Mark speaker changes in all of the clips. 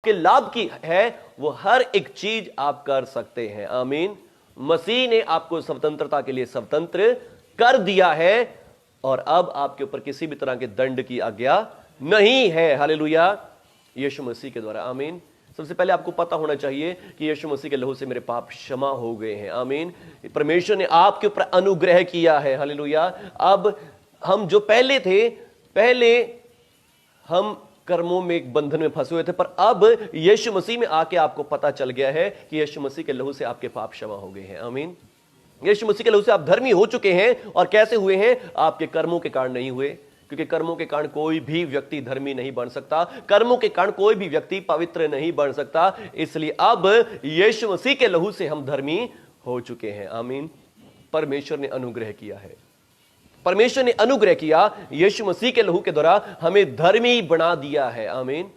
Speaker 1: के लाभ की है वो हर एक चीज आप कर सकते हैं। आमीन। मसीह ने आपको स्वतंत्रता के लिए स्वतंत्र कर दिया है और अब आपके ऊपर किसी भी तरह के दंड की आज्ञा नहीं है। हालेलुया, यीशु मसीह के द्वारा। आमीन। सबसे पहले आपको पता होना चाहिए कि यीशु मसीह के लहू से मेरे पाप क्षमा हो गए हैं। आमीन। परमेश्वर ने आपके ऊपर अनुग्रह किया है। हालेलुया। अब हम जो पहले थे, पहले हम कर्मों में एक बंधन में फंसे हुए थे, पर अब यीशु मसीह में आके आपको पता चल गया है कि यीशु मसीह के लहू से आपके पाप क्षमा हो गए हैं। आमीन। यीशु मसीह के लहू से आप धर्मी हो चुके हैं। और कैसे हुए हैं? आपके कर्मों के कारण नहीं हुए, क्योंकि कर्मों के कारण कोई भी व्यक्ति धर्मी नहीं बन सकता, कर्मों के कारण कोई भी व्यक्ति पवित्र नहीं बन सकता। इसलिए अब यीशु मसीह के लहू से हम धर्मी हो चुके हैं। आमीन। परमेश्वर ने अनुग्रह किया है, परमेश्वर ने अनुग्रह किया, यीशु मसीह के लहू के द्वारा हमें धर्मी बना दिया है। आमीन।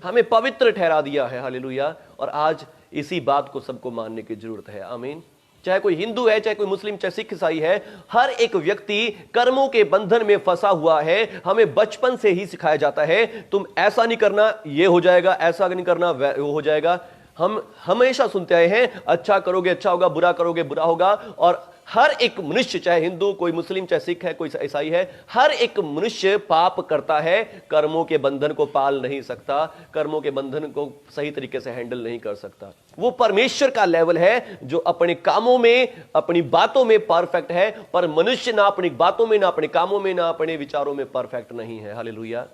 Speaker 1: हमें पवित्र ठहरा दिया है। हालेलुया। और आज इसी बात को सबको मानने की जरूरत है। आमीन। चाहे कोई हिंदू है, चाहे कोई मुस्लिम, चाहे सिख ईसाई है, हर एक व्यक्ति कर्मों के बंधन में फंसा हुआ है। हमें बचपन से ही सिखाया जाता है, तुम ऐसा नहीं करना ये हो जाएगा, ऐसा नहीं करना वो हो जाएगा। हम हमेशा सुनते आए हैं, अच्छा करोगे अच्छा होगा, बुरा करोगे बुरा होगा। और हर एक मनुष्य, चाहे हिंदू, कोई मुस्लिम, चाहे सिख है, कोई ईसाई है, हर एक मनुष्य पाप करता है, कर्मों के बंधन को पाल नहीं सकता, कर्मों के बंधन को सही तरीके से हैंडल नहीं कर सकता। वो परमेश्वर का लेवल है जो अपने कामों में, अपनी बातों में परफेक्ट है, पर मनुष्य ना अपनी बातों में, ना अपने कामों में, ना अपने विचारों में परफेक्ट नहीं है। हालेलुया।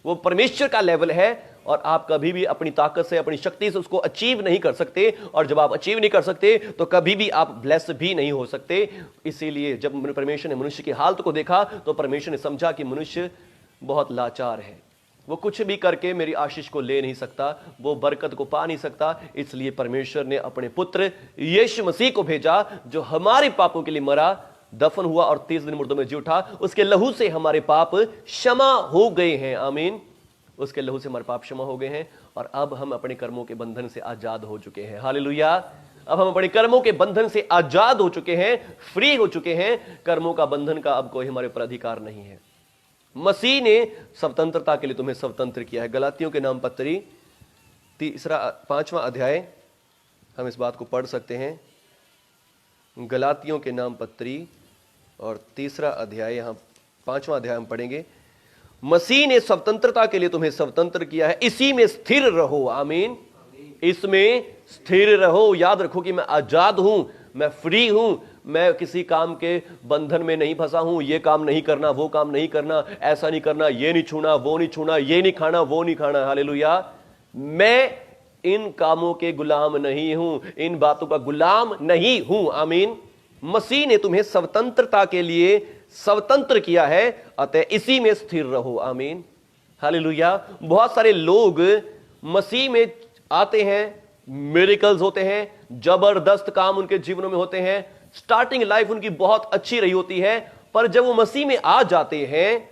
Speaker 1: वो परमेश्वर का लेवल है और आप कभी भी अपनी ताकत से, अपनी शक्ति से उसको अचीव नहीं कर सकते। और जब आप अचीव नहीं कर सकते तो कभी भी आप ब्लेस भी नहीं हो सकते। इसीलिए जब परमेश्वर ने मनुष्य की हालत को देखा तो परमेश्वर ने समझा कि मनुष्य बहुत लाचार है, वो कुछ भी करके मेरी आशीष को ले नहीं सकता, वो बरकत को पा नहीं सकता। इसलिए परमेश्वर ने अपने पुत्र यीशु मसीह को भेजा, जो हमारे पापों के लिए मरा, दफन हुआ और 30 दिन मुर्दों में जी उठा। उसके लहू से हमारे पाप क्षमा हो गए हैं। आमीन। उसके लहू से हमारे पाप क्षमा हो गए हैं और अब हम अपने कर्मों के बंधन से आजाद हो चुके हैं। हालेलुया। अब हम अपने कर्मों के बंधन से आजाद हो चुके हैं, फ्री हो चुके हैं। कर्मों का बंधन का अब कोई हमारे ऊपर अधिकार नहीं है। मसीह ने स्वतंत्रता के लिए तुम्हें स्वतंत्र किया है। गलातियों के नाम पत्री 5वां अध्याय, हम इस बात को पढ़ सकते हैं। गलातियों के नाम पत्री और 3 अध्याय, यहां 5वां अध्याय हम पढ़ेंगे। मसीह ने स्वतंत्रता के लिए तुम्हें स्वतंत्र किया है, इसी में स्थिर रहो। आमीन। इसमें स्थिर रहो। याद रखो कि मैं आजाद हूं, मैं फ्री हूं, मैं किसी काम के बंधन में नहीं फंसा हूं। ये काम नहीं करना, वो काम नहीं करना, ऐसा नहीं करना, ये नहीं छूना, वो नहीं छूना, ये नहीं खाना, वो नहीं खाना। हालेलुया। मैं इन कामों के गुलाम नहीं हूं, इन बातों का गुलाम नहीं हूं। आमीन। मसीह ने तुम्हें स्वतंत्रता के लिए स्वतंत्र किया है, अतः इसी में स्थिर रहो। आमीन। हालेलुया। बहुत सारे लोग मसीह में आते हैं, मिरेकल्स होते हैं, जबरदस्त काम उनके जीवनों में होते हैं, स्टार्टिंग लाइफ उनकी बहुत अच्छी रही होती है, पर जब वो मसीह में आ जाते हैं,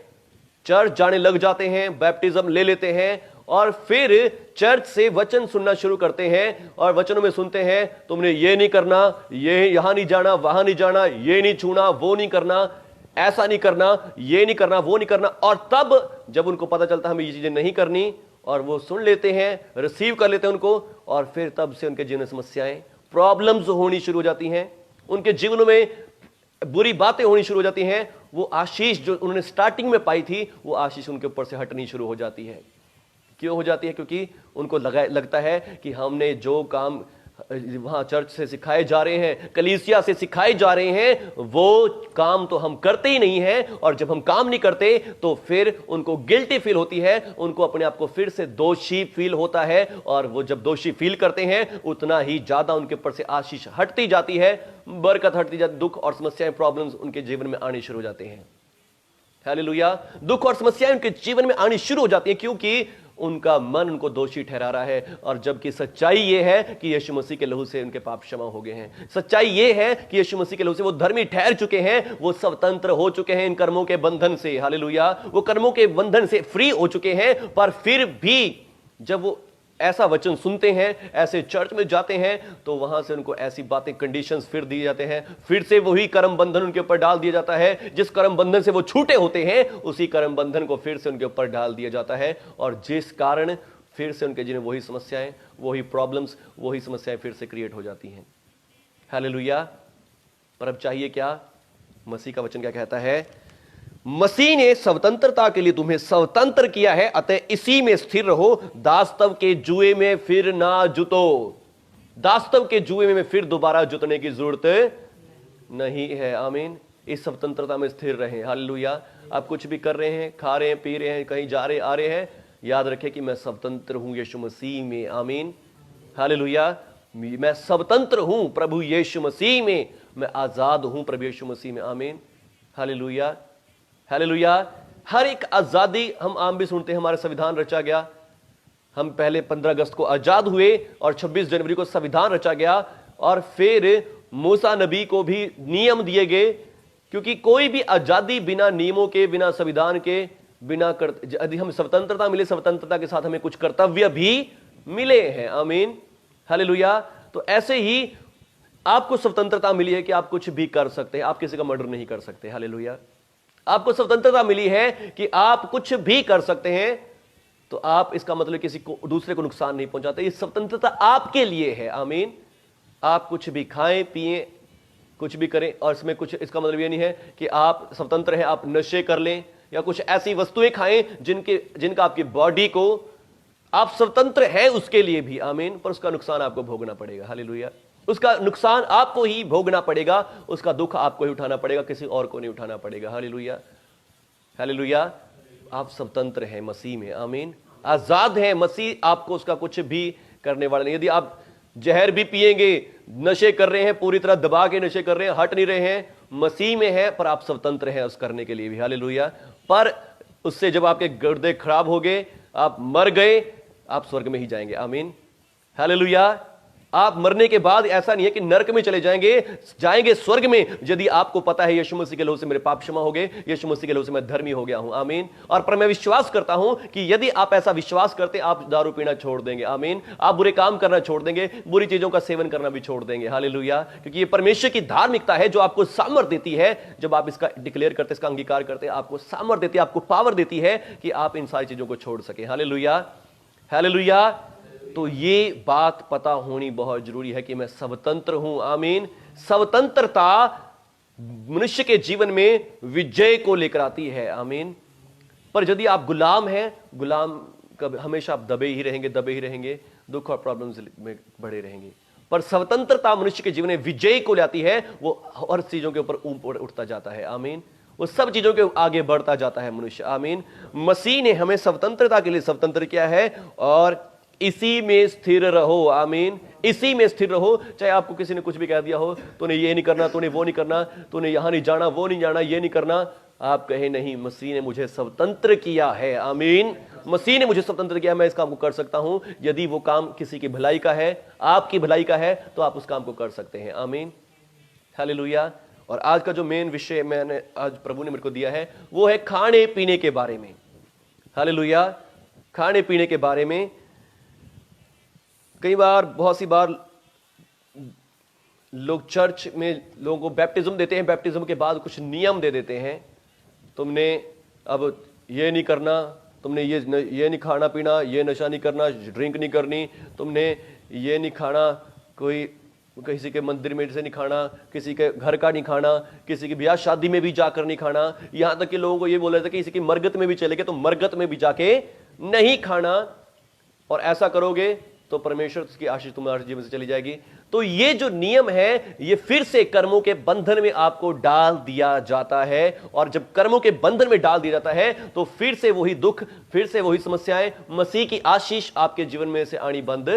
Speaker 1: चर्च जाने लग जाते हैं, बैप्टिज्म ले लेते हैं और फिर चर्च से वचन सुनना शुरू करते हैं और वचनों में सुनते हैं, तुमने ये नहीं करना, ये यहां नहीं जाना, वहां नहीं जाना, ये नहीं छूना, वो नहीं करना, ऐसा नहीं करना, ये नहीं करना, वो नहीं करना। और तब जब उनको पता चलता है हमें ये चीजें नहीं करनी, और वो सुन लेते हैं, रिसीव कर लेते हैं उनको, और फिर तब से उनके जीवन में समस्याएं, प्रॉब्लम्स होनी शुरू हो जाती हैं, उनके जीवनों में बुरी बातें होनी शुरू हो जाती हैं। वो आशीष जो उन्होंने स्टार्टिंग में पाई थी, वो आशीष उनके ऊपर से हटनी शुरू हो जाती है। क्यों हो जाती है? क्योंकि उनको लगता है कि हमने जो काम वहां चर्च से सिखाए जा रहे हैं, कलीसिया से सिखाए जा रहे हैं, वो काम तो हम करते ही नहीं है। और जब हम काम नहीं करते तो फिर उनको गिल्टी फील होती है, उनको अपने आप को फिर से दोषी फील होता है। और वो जब दोषी फील करते हैं, उतना ही ज्यादा उनके ऊपर से आशीष हटती जाती है, बरकत हटती जाती, दुख और समस्याएं, प्रॉब्लम्स उनके जीवन में आने शुरू हो जाते हैं। हालेलुया। दुख और समस्याएं उनके जीवन में आनी शुरू हो जाती है, क्योंकि उनका मन उनको दोषी ठहरा रहा है। और जबकि सच्चाई यह है कि यीशु मसीह के लहू से उनके पाप क्षमा हो गए हैं। सच्चाई यह है कि यीशु मसीह के लहू से वो धर्मी ठहर चुके हैं, वो स्वतंत्र हो चुके हैं इन कर्मों के बंधन से। हालेलुया। वो कर्मों के बंधन से फ्री हो चुके हैं। पर फिर भी जब वो ऐसा वचन सुनते हैं, ऐसे चर्च में जाते हैं, तो वहां से उनको ऐसी बातें, कंडीशंस फिर दिए जाते हैं, फिर से वही कर्म बंधन उनके ऊपर डाल दिया जाता है। जिस कर्म बंधन से वो छूटे होते हैं, उसी कर्म बंधन को फिर से उनके ऊपर डाल दिया जाता है, और जिस कारण फिर से उनके जीवन में वही समस्याएं, वही प्रॉब्लम्स, वही समस्याएं फिर से क्रिएट हो जाती हैं। हालेलुया। पर अब चाहिए क्या? मसीह का वचन क्या कहता है? मसीह ने स्वतंत्रता के लिए तुम्हें स्वतंत्र किया है, अतः इसी में स्थिर रहो, दास्तव के जुए में फिर ना जुतो। दास्तव के जुए में फिर दोबारा जुतने की जरूरत नहीं है। आमीन। इस स्वतंत्रता में स्थिर रहें। हालेलुया। आप कुछ भी कर रहे हैं, खा रहे हैं, पी रहे हैं, कहीं जा रहे आ रहे हैं, याद रखें कि मैं स्वतंत्र हूं यीशु मसीह में। आमीन। हालेलुया। मैं स्वतंत्र हूं प्रभु यीशु मसीह में, मैं आजाद हूं प्रभु यीशु मसीह में। आमीन। हालेलुया। हालेलुया। हर एक आजादी हम आम भी सुनते हैं, हमारा संविधान रचा गया, हम पहले 15 अगस्त को आजाद हुए और 26 जनवरी को संविधान रचा गया, और फिर मूसा नबी को भी नियम दिए गए, क्योंकि कोई भी आजादी बिना नियमों के, बिना संविधान के, बिना यदि हम स्वतंत्रता मिले, स्वतंत्रता के साथ हमें कुछ कर्तव्य भी मिले हैं। आमीन। हालेलुया। तो ऐसे ही आपको स्वतंत्रता मिली है कि आप कुछ भी कर सकते हैं, आप किसी का मर्डर नहीं कर सकते। हालेलुया। आपको स्वतंत्रता मिली है कि आप कुछ भी कर सकते हैं, तो आप, इसका मतलब किसी को, दूसरे को नुकसान नहीं पहुंचाते। ये स्वतंत्रता आपके लिए है। आमीन। आप कुछ भी खाएं, पिएं, कुछ भी करें, और इसमें कुछ, इसका मतलब ये नहीं है कि आप स्वतंत्र हैं, आप नशे कर लें या कुछ ऐसी वस्तुएं खाएं जिनका आपकी बॉडी को, आप स्वतंत्र हैं उसके लिए भी। आमीन। पर उसका नुकसान आपको भोगना पड़ेगा। हालेलुया। उसका नुकसान आपको ही भोगना पड़ेगा, उसका दुख आपको ही उठाना पड़ेगा, किसी और को नहीं उठाना पड़ेगा। हालेलुया। हालेलुया। आप स्वतंत्र हैं मसीह में। आमीन। आजाद हैं। मसीह आपको उसका कुछ भी करने वाला नहीं। यदि आप जहर भी पिएंगे, नशे कर रहे हैं, पूरी तरह दबा के नशे कर रहे हैं, हट नहीं रहे हैं, मसीह में है, पर आप स्वतंत्र हैं उस करने के लिए भी। हालेलुया। पर उससे जब आपके गुर्दे खराब हो गए, आप मर गए, आप स्वर्ग में ही जाएंगे। आमीन। हालेलुया। आप मरने के बाद ऐसा नहीं है कि नरक में चले जाएंगे स्वर्ग में, यदि आपको पता है यीशु मसीह के लहू से मेरे पाप क्षमा हो गए, यीशु मसीह के लहू से मैं धर्मी हो गया हूं। आमीन। और पर मैं विश्वास करता हूं कि यदि आप ऐसा विश्वास करते, आप दारू पीना छोड़ देंगे। आमीन। आप बुरे काम करना छोड़ देंगे, बुरी चीजों का सेवन करना भी छोड़ देंगे। हालेलुया। क्योंकि ये परमेश्वर की धार्मिकता है जो आपको सामर्थ देती है, जब आप इसका डिक्लेयर करते, इसका अंगीकार करते, आपको सामर्थ देती है, आपको पावर देती है कि आप इन सारी चीजों को छोड़ सके। हालेलुया। हालेलुया। तो ये बात पता होनी बहुत जरूरी है कि मैं स्वतंत्र हूं। आमीन। स्वतंत्रता मनुष्य के जीवन में विजय को लेकर आती है। आमीन। पर यदि आप गुलाम हैं, गुलाम कब, हमेशा आप दबे ही रहेंगे, दुख और प्रॉब्लम्स में बढ़े रहेंगे। पर स्वतंत्रता मनुष्य के जीवन में विजय को लाती है, वो हर चीजों के ऊपर उठता जाता है। आमीन। वो सब चीजों के आगे बढ़ता जाता है मनुष्य। आमीन। मसीह ने हमें स्वतंत्रता के लिए स्वतंत्र किया है, और इसी में स्थिर रहो। आमीन। इसी में स्थिर रहो। चाहे आपको किसी ने कुछ भी कह दिया हो, तूने ये नहीं करना, तूने वो नहीं करना, तूने यहां नहीं जाना, वो नहीं जाना, ये नहीं करना, आप कहे नहीं, मसीह ने मुझे स्वतंत्र किया है। आमीन। मसीह ने मुझे स्वतंत्र किया, मैं इस काम को कर सकता हूं। यदि वो काम किसी की भलाई का है, आपकी भलाई का है, तो आप उस काम को कर सकते हैं। आमीन। हालेलुया। और आज का जो मेन विषय मैंने, आज प्रभु ने मेरे को दिया है, वो है खाने पीने के बारे में। हालेलुया। खाने पीने के बारे में। कई बार, बहुत सी बार लोग चर्च में लोगों को बैप्टिज्म देते हैं, बैप्टिज्म के बाद कुछ नियम दे देते हैं, तुमने अब ये नहीं करना, तुमने ये नहीं खाना पीना, ये नशा नहीं करना, ड्रिंक नहीं करनी, तुमने ये नहीं खाना, कोई किसी के मंदिर में से नहीं खाना, किसी के घर का नहीं खाना, किसी की ब्याह शादी में भी जाकर नहीं खाना, यहां तक कि लोगों को ये बोला जाता है कि किसी की मरगत में भी चले गए तो मरगत में भी जाके नहीं खाना, और ऐसा करोगे तो परमेश्वर की आशीष तुम्हारे जीवन से चली जाएगी। तो ये जो नियम है, ये फिर से कर्मों के बंधन में आपको डाल दिया जाता है, और जब कर्मों के बंधन में डाल दिया जाता है, तो फिर से वही दुख, फिर से वही समस्याएं, मसीह की आशीष आपके जीवन में से आनी बंद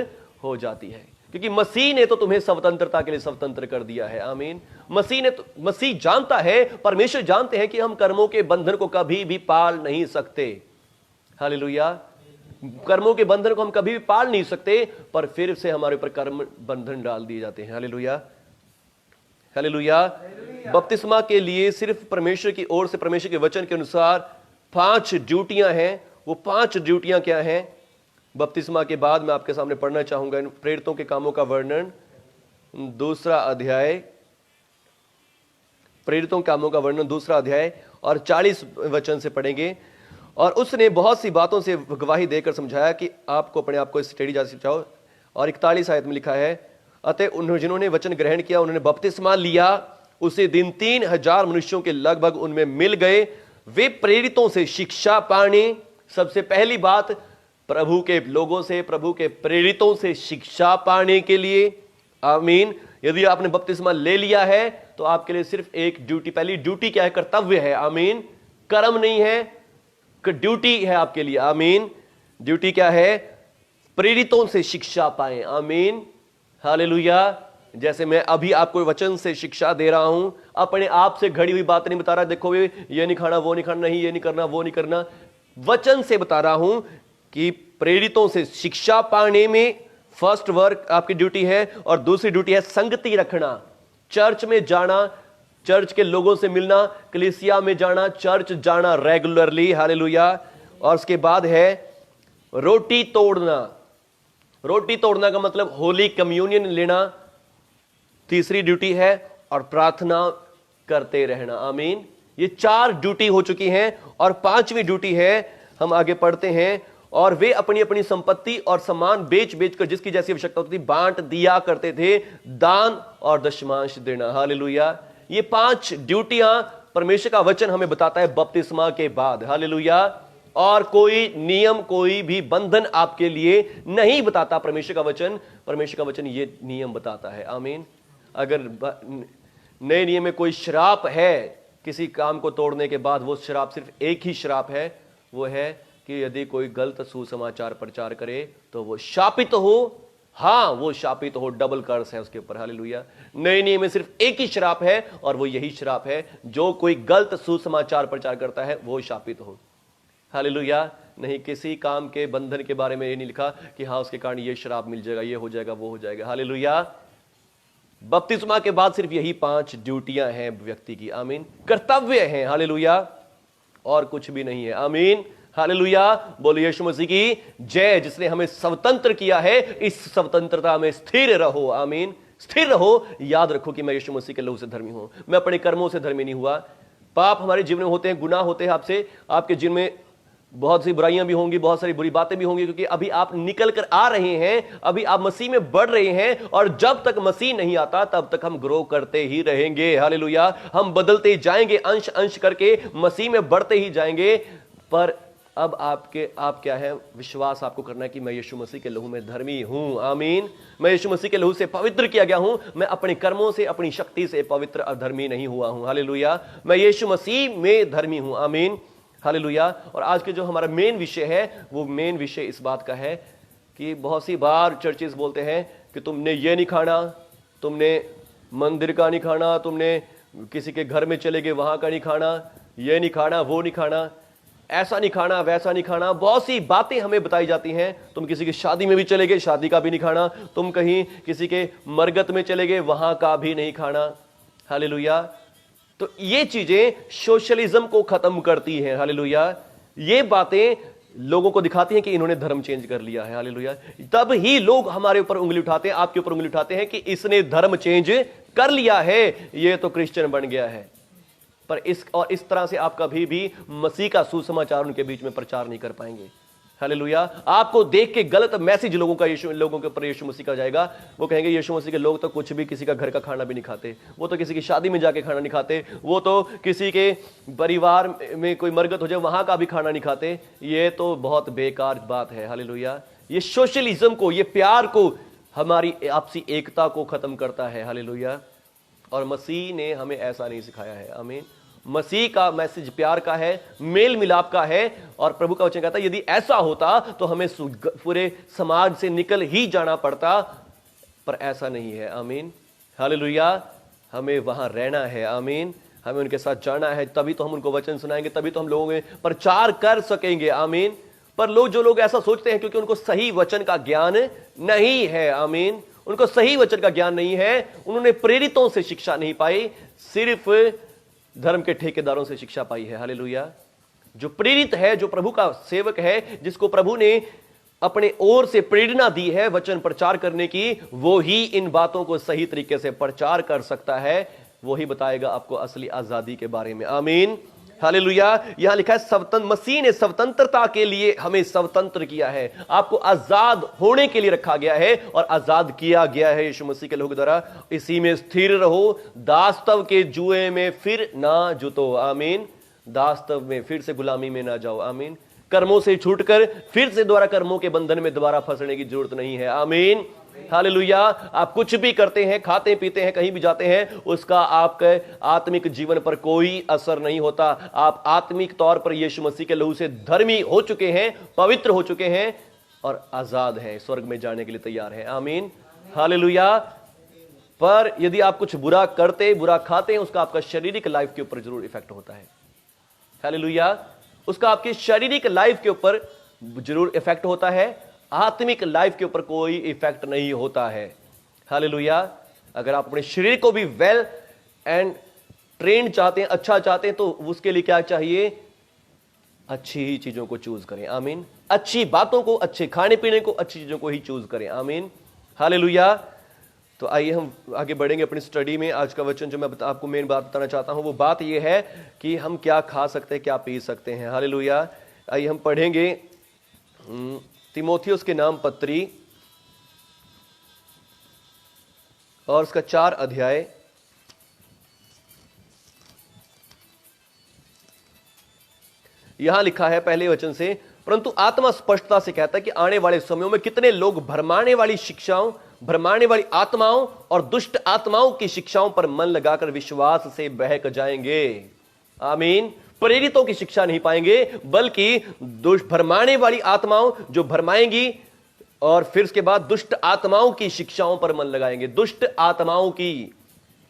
Speaker 1: हो जाती है, क्योंकि मसीह ने तो तुम्हें स्वतंत्रता के लिए स्वतंत्र कर दिया है। आमीन। मसीह जानता है, परमेश्वर जानते हैं कि हम कर्मों के बंधन को कभी भी पाल नहीं सकते। हालेलुया। कर्मों के बंधन को हम कभी भी पाल नहीं सकते, पर फिर से हमारे ऊपर कर्म बंधन डाल दिए जाते हैं। हालेलुया। हालेलुया। बपतिस्मा के लिए सिर्फ परमेश्वर की ओर से, परमेश्वर के वचन के अनुसार 5 ड्यूटियां हैं। वो 5 ड्यूटियां क्या हैं? बपतिस्मा के बाद मैं आपके सामने पढ़ना चाहूंगा इन प्रेरितों के कामों का वर्णन, 2 अध्याय, प्रेरितों के कामों का वर्णन 2 अध्याय और 40 वचन से पढ़ेंगे। और उसने बहुत सी बातों से गवाही देकर समझाया कि आपको अपने आप को स्टडी जा जाओ। और 41 आयत में लिखा है, अतः जिन्होंने वचन ग्रहण किया उन्होंने बपतिस्मा लिया, उसी दिन 3000 मनुष्यों के लगभग उनमें मिल गए। वे प्रेरितों से शिक्षा पाने, सबसे पहली बात प्रभु के लोगों से, प्रभु के प्रेरितों से शिक्षा पाने के लिए। आमीन। यदि आपने बपतिस्मा ले लिया है तो आपके लिए सिर्फ एक ड्यूटी, पहली ड्यूटी क्या है? कर्तव्य है। आमीन। कर्म नहीं है, ड्यूटी है आपके लिए। आमीन। ड्यूटी क्या है? प्रेरितों से शिक्षा पाएं। आमीन। हालेलुया। जैसे मैं अभी आपको वचन से शिक्षा दे रहा हूं, अपने आप से घड़ी हुई बात नहीं बता रहा, देखो ये नहीं खाना, वो नहीं खाना, नहीं ये नहीं करना, वो नहीं करना। वचन से बता रहा हूं कि प्रेरितों से शिक्षा पाने में फर्स्ट वर्क आपकी ड्यूटी है, और दूसरी ड्यूटी है संगति रखना, चर्च में जाना, चर्च के लोगों से मिलना, कलीसिया में जाना, चर्च जाना रेगुलरली। हालेलुया। और उसके बाद है रोटी तोड़ना। रोटी तोड़ना का मतलब होली कम्युनियन लेना, तीसरी ड्यूटी है, और प्रार्थना करते रहना। आमीन। ये 4 ड्यूटी हो चुकी हैं, और 5वीं ड्यूटी है, हम आगे पढ़ते हैं, और वे अपनी अपनी संपत्ति और सामान बेच बेच कर जिसकी जैसी आवश्यकता होती थी बांट दिया करते थे, दान और दशमांश देना। हालेलुया। ये 5 ड्यूटियां परमेश्वर का वचन हमें बताता है बपतिस्मा के बाद। हालेलुया। और कोई नियम, कोई भी बंधन आपके लिए नहीं बताता परमेश्वर का वचन। परमेश्वर का वचन ये नियम बताता है। आमीन। अगर नए नियम में कोई श्राप है किसी काम को तोड़ने के बाद, वो श्राप सिर्फ एक ही श्राप है, वो है कि यदि कोई गलत सुसमाचार प्रचार करे तो वो शापित हो। हां, वो शापित हो, डबल कर्स है उसके ऊपर। हालेलुया। नए नियम में सिर्फ एक ही श्राप है, और वो यही श्राप है, जो कोई गलत सुसमाचार प्रचार करता है वो शापित हो। हालेलुया। नहीं, किसी काम के बंधन के बारे में ये नहीं लिखा कि हाँ उसके कारण ये श्राप मिल जाएगा, ये हो जाएगा, वो हो जाएगा। हालेलुया। बपतिस्मा के बाद सिर्फ यही 5 ड्यूटियां हैं व्यक्ति की। आमीन। कर्तव्य हैं। हालेलुया। और कुछ भी नहीं है। आमीन। हालेलुया। बोलो यीशु मसीह की जय, जिसने हमें स्वतंत्र किया है। इस स्वतंत्रता में स्थिर रहो। आमीन। स्थिर रहो। याद रखो कि मैं यीशु मसीह के लहू से धर्मी हूं, मैं अपने कर्मों से धर्मी नहीं हुआ। पाप हमारे जीवन में होते हैं, गुनाह होते हैं आपसे, आपके जीवन में बहुत सी बुराइयां भी होंगी, बहुत सारी बुरी बातें भी होंगी, क्योंकि अभी आप निकल कर आ रहे हैं, अभी आप मसीह में बढ़ रहे हैं, और जब तक मसीह नहीं आता तब तक हम ग्रो करते ही रहेंगे। हालेलुया। हम बदलते जाएंगे, अंश अंश करके मसीह में बढ़ते ही जाएंगे। पर अब आप क्या है? विश्वास आपको करना है कि मैं यीशु मसीह के लहू में धर्मी हूं। आमीन। मैं यीशु मसीह के लहू से पवित्र किया गया हूं। मैं अपने कर्मों से, अपनी शक्ति से पवित्र और धर्मी नहीं हुआ हूं। हालेलुया। मैं यीशु मसीह में धर्मी हूं। आमीन। हालेलुया। और आज के जो हमारा मेन विषय है, वो मेन विषय इस बात का है कि बहुत सी बार चर्चेस बोलते हैं कि तुमने ये नहीं खाना, तुमने मंदिर का नहीं खाना, तुमने किसी के घर में चले गए वहां का नहीं खाना, ये नहीं खाना, वो नहीं खाना, ऐसा नहीं खाना, वैसा नहीं खाना। बहुत सी बातें हमें बताई जाती हैं। तुम किसी की शादी में भी चले गए, शादी का भी नहीं खाना। तुम कहीं किसी के मरगत में चले गए, वहां का भी नहीं खाना। हालेलुया। तो ये चीजें सोशलिज्म को खत्म करती हैं। हालेलुया। ये बातें लोगों को दिखाती हैं कि इन्होंने धर्म चेंज कर लिया है। हालेलुया। तब ही लोग हमारे ऊपर उंगली उठाते हैं, आपके ऊपर उंगली उठाते हैं कि इसने धर्म चेंज कर लिया है, ये तो क्रिश्चियन बन गया है। पर इस तरह से आप कभी भी मसीह का सुसमाचार उनके बीच में प्रचार नहीं कर पाएंगे। हालेलुया। आपको देख के गलत मैसेज लोगों के ऊपर यीशु मसीह का जाएगा। वो कहेंगे यीशु मसीह के लोग तो कुछ भी, किसी का घर का खाना भी नहीं खाते, वो तो किसी की शादी में जाके खाना नहीं खाते, वो तो किसी के परिवार में कोई मरगत हो जाए वहां का भी खाना नहीं खाते। ये तो बहुत बेकार बात है। हालेलुया। ये सोशलिज्म को, ये प्यार को, हमारी आपसी एकता को खत्म करता है। हालेलुया। और मसीह ने हमें ऐसा नहीं सिखाया है। आमीन। मसीह का मैसेज प्यार का है, मेल मिलाप का है। और प्रभु का वचन कहता है यदि ऐसा होता तो हमें पूरे समाज से निकल ही जाना पड़ता, पर ऐसा नहीं है। आमीन। हालेलुया। हमें वहां रहना है। आमीन। हमें उनके साथ जाना है, तभी तो हम उनको वचन सुनाएंगे, तभी तो हम लोगों में प्रचार कर सकेंगे। आमीन। पर जो लोग ऐसा सोचते हैं क्योंकि उनको सही वचन का ज्ञान नहीं है। आमीन। उनको सही वचन का ज्ञान नहीं है, उन्होंने प्रेरितों से शिक्षा नहीं पाई, सिर्फ धर्म के ठेकेदारों से शिक्षा पाई है। हालेलुया। जो प्रेरित है, जो प्रभु का सेवक है, जिसको प्रभु ने अपने ओर से प्रेरणा दी है वचन प्रचार करने की, वो ही इन बातों को सही तरीके से प्रचार कर सकता है। वो ही बताएगा आपको असली आजादी के बारे में। आमीन। हालेलुया। यहां लिखा है स्वतंत्र, मसीह ने स्वतंत्रता के लिए हमें स्वतंत्र किया है, आपको आजाद होने के लिए रखा गया है और आजाद किया गया है यीशु मसीह के लोगों द्वारा। इसी में स्थिर रहो, दास्तव के जुए में फिर ना जुतो। आमीन। दास्तव में फिर से गुलामी में ना जाओ। आमीन। कर्मों से छूटकर फिर से दोबारा कर्मों के बंधन में दोबारा फंसने की जरूरत नहीं है। आमीन। हालेलुया। आप कुछ भी करते हैं, खाते पीते हैं, कहीं भी जाते हैं, उसका आपके आत्मिक जीवन पर कोई असर नहीं होता। आप आत्मिक तौर पर यीशु मसीह के लहू से धर्मी हो चुके हैं, पवित्र हो चुके हैं और आजाद हैं, स्वर्ग में जाने के लिए तैयार हैं। आमीन। हालेलुया। पर यदि आप कुछ बुरा करते, बुरा खाते हैं, उसका आपका शारीरिक लाइफ के ऊपर जरूर इफेक्ट होता है। हालेलुया। उसका आपकी शारीरिक लाइफ के ऊपर जरूर इफेक्ट होता है, आत्मिक लाइफ के ऊपर कोई इफेक्ट नहीं होता है। हालेलुया। अगर आप अपने शरीर को भी वेल एंड ट्रेन चाहते हैं, अच्छा चाहते हैं, तो उसके लिए क्या चाहिए? अच्छी ही चीजों को चूज करें। आमीन। अच्छी बातों को, अच्छे खाने पीने को, अच्छी चीजों को ही चूज करें। आमीन। हालेलुया। तो आइए हम आगे बढ़ेंगे अपनी स्टडी में। आज का वचन जो मैं आपको मेन बात बताना चाहता हूं, वो बात यह है कि हम क्या खा सकते हैं, क्या पी सकते हैं। हालेलुया। आइए हम पढ़ेंगे तीमुथियुस के नाम पत्री और उसका 4 अध्याय। यहां लिखा है पहले वचन से, परंतु आत्मा स्पष्टता से कहता है कि आने वाले समयों में कितने लोग भरमाने वाली शिक्षाओं, भरमाने वाली आत्माओं और दुष्ट आत्माओं की शिक्षाओं पर मन लगाकर विश्वास से बहक जाएंगे। आमीन। प्रेरितों की शिक्षा नहीं पाएंगे, बल्कि दुष्ट भरमाने वाली आत्माओं जो भरमाएंगी और फिर उसके बाद दुष्ट आत्माओं की शिक्षाओं पर मन लगाएंगे। दुष्ट आत्माओं की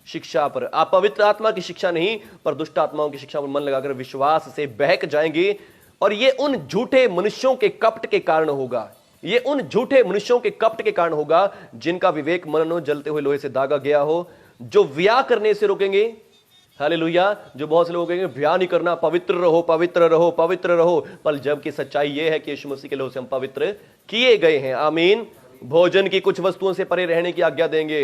Speaker 1: शिक्षा पर, आप पवित्र आत्मा की शिक्षा नहीं, पर दुष्ट आत्माओं की शिक्षा पर मन लगाकर विश्वास से बहक जाएंगे। और ये उन झूठे मनुष्यों के कपट के कारण होगा, ये उन झूठे मनुष्यों के कपट के कारण होगा जिनका विवेक मन जलते हुए लोहे से दागा गया हो, जो व्याह करने से रोकेंगे। हालेलुया। जो बहुत से लोग कहेंगे व्याह नहीं करना, पवित्र रहो, पवित्र रहो, पवित्र रहो, पर जबकि सच्चाई यह है कि यीशु मसीह के लहू से हम पवित्र किए गए हैं। आमीन। भोजन की कुछ वस्तुओं से परे रहने की आज्ञा देंगे।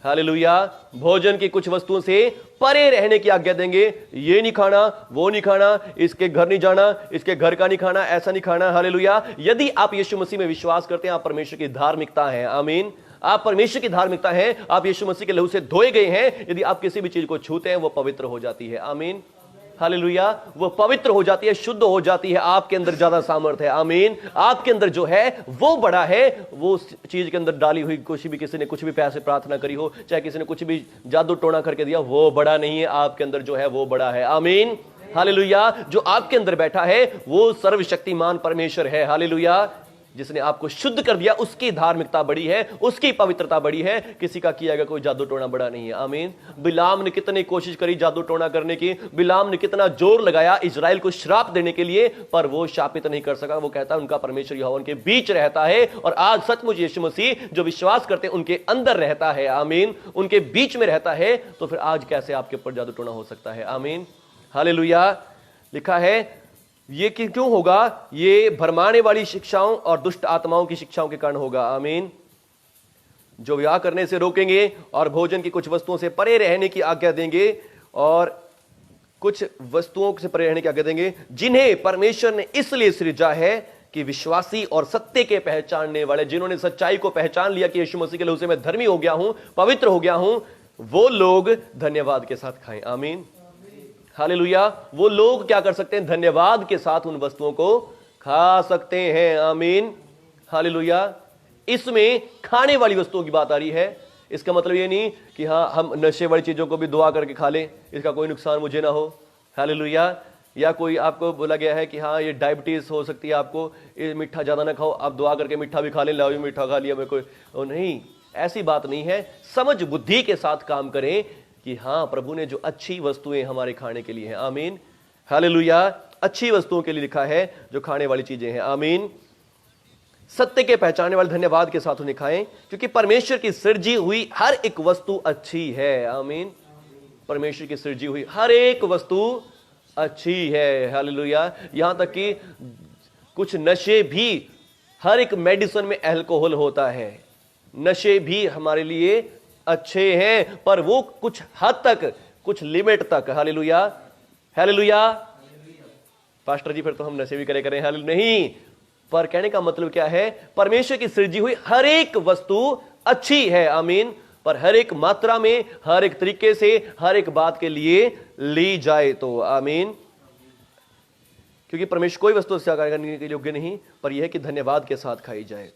Speaker 1: हालेलुया। भोजन की कुछ वस्तुओं से परे रहने की आज्ञा देंगे। ये नहीं खाना, वो नहीं खाना, इसके घर नहीं जाना, इसके घर का नहीं खाना, ऐसा नहीं खाना। हालेलुया। यदि आप यीशु मसीह में विश्वास करते हैं, आप परमेश्वर की धार्मिकता है। आमीन। आप परमेश्वर की धार्मिकता है, आप यीशु मसीह के लहू से धोए गए हैं। यदि आप किसी भी चीज को छूते हैं, वो पवित्र हो जाती है। आमीन। हालेलुया। वो पवित्र हो जाती है, शुद्ध हो जाती है। आपके अंदर ज्यादा सामर्थ्य है। आमीन। आपके अंदर जो है वो बड़ा है। वो चीज के अंदर डाली हुई कुछ भी, किसी ने कुछ भी पैसे प्रार्थना करी हो, चाहे किसी ने कुछ भी जादू टोना करके दिया, वो बड़ा नहीं है। आपके अंदर जो है वो बड़ा है। आमीन। हालेलुया। जो आपके अंदर बैठा है वो सर्वशक्तिमान परमेश्वर है। हालेलुया। जिसने आपको शुद्ध कर दिया, उसकी धार्मिकता बड़ी है, उसकी पवित्रता बड़ी है। किसी का किया गया कोई जादू टोना बड़ा नहीं है। आमीन। बिलाम ने कितनी कोशिश करी जादू टोना करने की, बिलाम ने कितना जोर लगाया इजराइल को श्राप देने के लिए, पर वो शापित नहीं कर सका। वो कहता है उनका परमेश्वर यहोवा उनके बीच रहता है। और आज सचमुच यीशु मसीह जो विश्वास करते हैं उनके अंदर रहता है। आमीन। उनके बीच में रहता है। तो फिर आज कैसे आपके ऊपर जादू टोना हो सकता है? आमीन। हालेलुया। लिखा है ये क्यों होगा? ये भरमाने वाली शिक्षाओं और दुष्ट आत्माओं की शिक्षाओं के कारण होगा। आमीन। जो व्याह करने से रोकेंगे और भोजन की कुछ वस्तुओं से परे रहने की आज्ञा देंगे, और कुछ वस्तुओं से परे रहने की आज्ञा देंगे जिन्हें परमेश्वर ने इसलिए सृजा है कि विश्वासी और सत्य के पहचानने वाले, जिन्होंने सच्चाई को पहचान लिया कि यीशु मसीह के लहू से मैं धर्मी हो गया हूं, पवित्र हो गया हूं, वो लोग धन्यवाद के साथ खाएं। आमीन। हालेलुया। वो लोग क्या कर सकते हैं? धन्यवाद के साथ उन वस्तुओं को खा सकते हैं। आमीन। हालेलुया। इसमें खाने वाली वस्तुओं की बात आ रही है। इसका मतलब ये नहीं कि हाँ हम नशे वाली चीजों को भी दुआ करके खा लें, इसका कोई नुकसान मुझे ना हो। हालेलुया। या कोई आपको बोला गया है कि हाँ ये डायबिटीज हो सकती है आपको, ये मीठा ज्यादा ना खाओ, आप दुआ करके मीठा भी खा लें, लाओ मीठा खा लिया, मैं कोई नहीं, ऐसी बात नहीं है। समझ बुद्धि के साथ काम करें कि हाँ प्रभु ने जो अच्छी वस्तुएं हमारे खाने के लिए हैं। आमीन। हालेलुया। अच्छी वस्तुओं के लिए लिखा है जो खाने वाली चीजें हैं। आमीन। सत्य के पहचानने वाले धन्यवाद के साथ उन्हें खाएं, क्योंकि परमेश्वर की सृजी हुई हर एक वस्तु अच्छी है। आमीन। परमेश्वर की सृजी हुई हर एक वस्तु अच्छी है। हालेलुया। यहां तक कि कुछ नशे भी, हर एक मेडिसिन में अल्कोहल होता है, नशे भी हमारे लिए अच्छे हैं, पर वो कुछ हद तक, कुछ लिमिट तक। हालेलुया। हालेलुया। पास्टर जी फिर तो हम नशे भी करें हालेलुया नहीं, पर कहने का मतलब क्या है, परमेश्वर की सृजी हुई हर एक वस्तु अच्छी है, आमीन, पर हर एक मात्रा में, हर एक तरीके से, हर एक बात के लिए ली जाए तो, आमीन। क्योंकि परमेश्वर कोई वस्तु स्वीकार करने के योग्य नहीं, पर यह है कि धन्यवाद के साथ खाई जाए।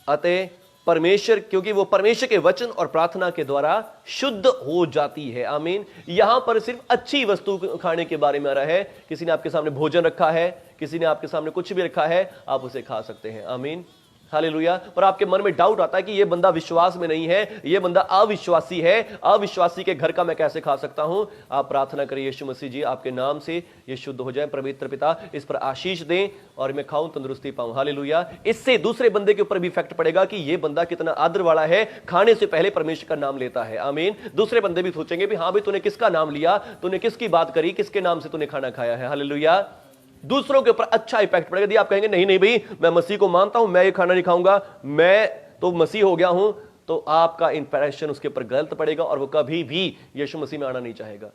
Speaker 1: अतः परमेश्वर, क्योंकि वो परमेश्वर के वचन और प्रार्थना के द्वारा शुद्ध हो जाती है, आमीन। यहां पर सिर्फ अच्छी वस्तु खाने के बारे में आ रहा है। किसी ने आपके सामने भोजन रखा है, किसी ने आपके सामने कुछ भी रखा है, आप उसे खा सकते हैं, आमीन, हालेलुया। पर आपके मन में डाउट आता है कि यह बंदा विश्वास में नहीं है, यह बंदा अविश्वासी है, अविश्वासी के घर का मैं कैसे खा सकता हूं? आप प्रार्थना करिए, यीशु मसीह जी आपके नाम से ये शुद्ध हो जाए, पवित्र पिता इस पर आशीष दें और मैं खाऊं, तंदुरुस्ती पाऊं, हालेलुया। इससे दूसरे बंदे के ऊपर भी इफेक्ट पड़ेगा कि यह बंदा कितना आदर वाला है, खाने से पहले परमेश्वर का नाम लेता है, आमीन। दूसरे बंदे भी सोचेंगे भी हाँ भाई तूने किसका नाम लिया, तूने किसकी बात करी, किसके नाम से तूने खाना खाया है, हालेलुया। दूसरों के ऊपर अच्छा इफेक्ट पड़ेगा। यदि आप कहेंगे नहीं नहीं भाई मैं मसीह को मानता हूं, मैं ये खाना नहीं खाऊंगा, मैं तो मसीह हो गया हूं, तो आपका इंप्रेशन उसके ऊपर गलत पड़ेगा और वो कभी भी यीशु मसीह में आना नहीं चाहेगा,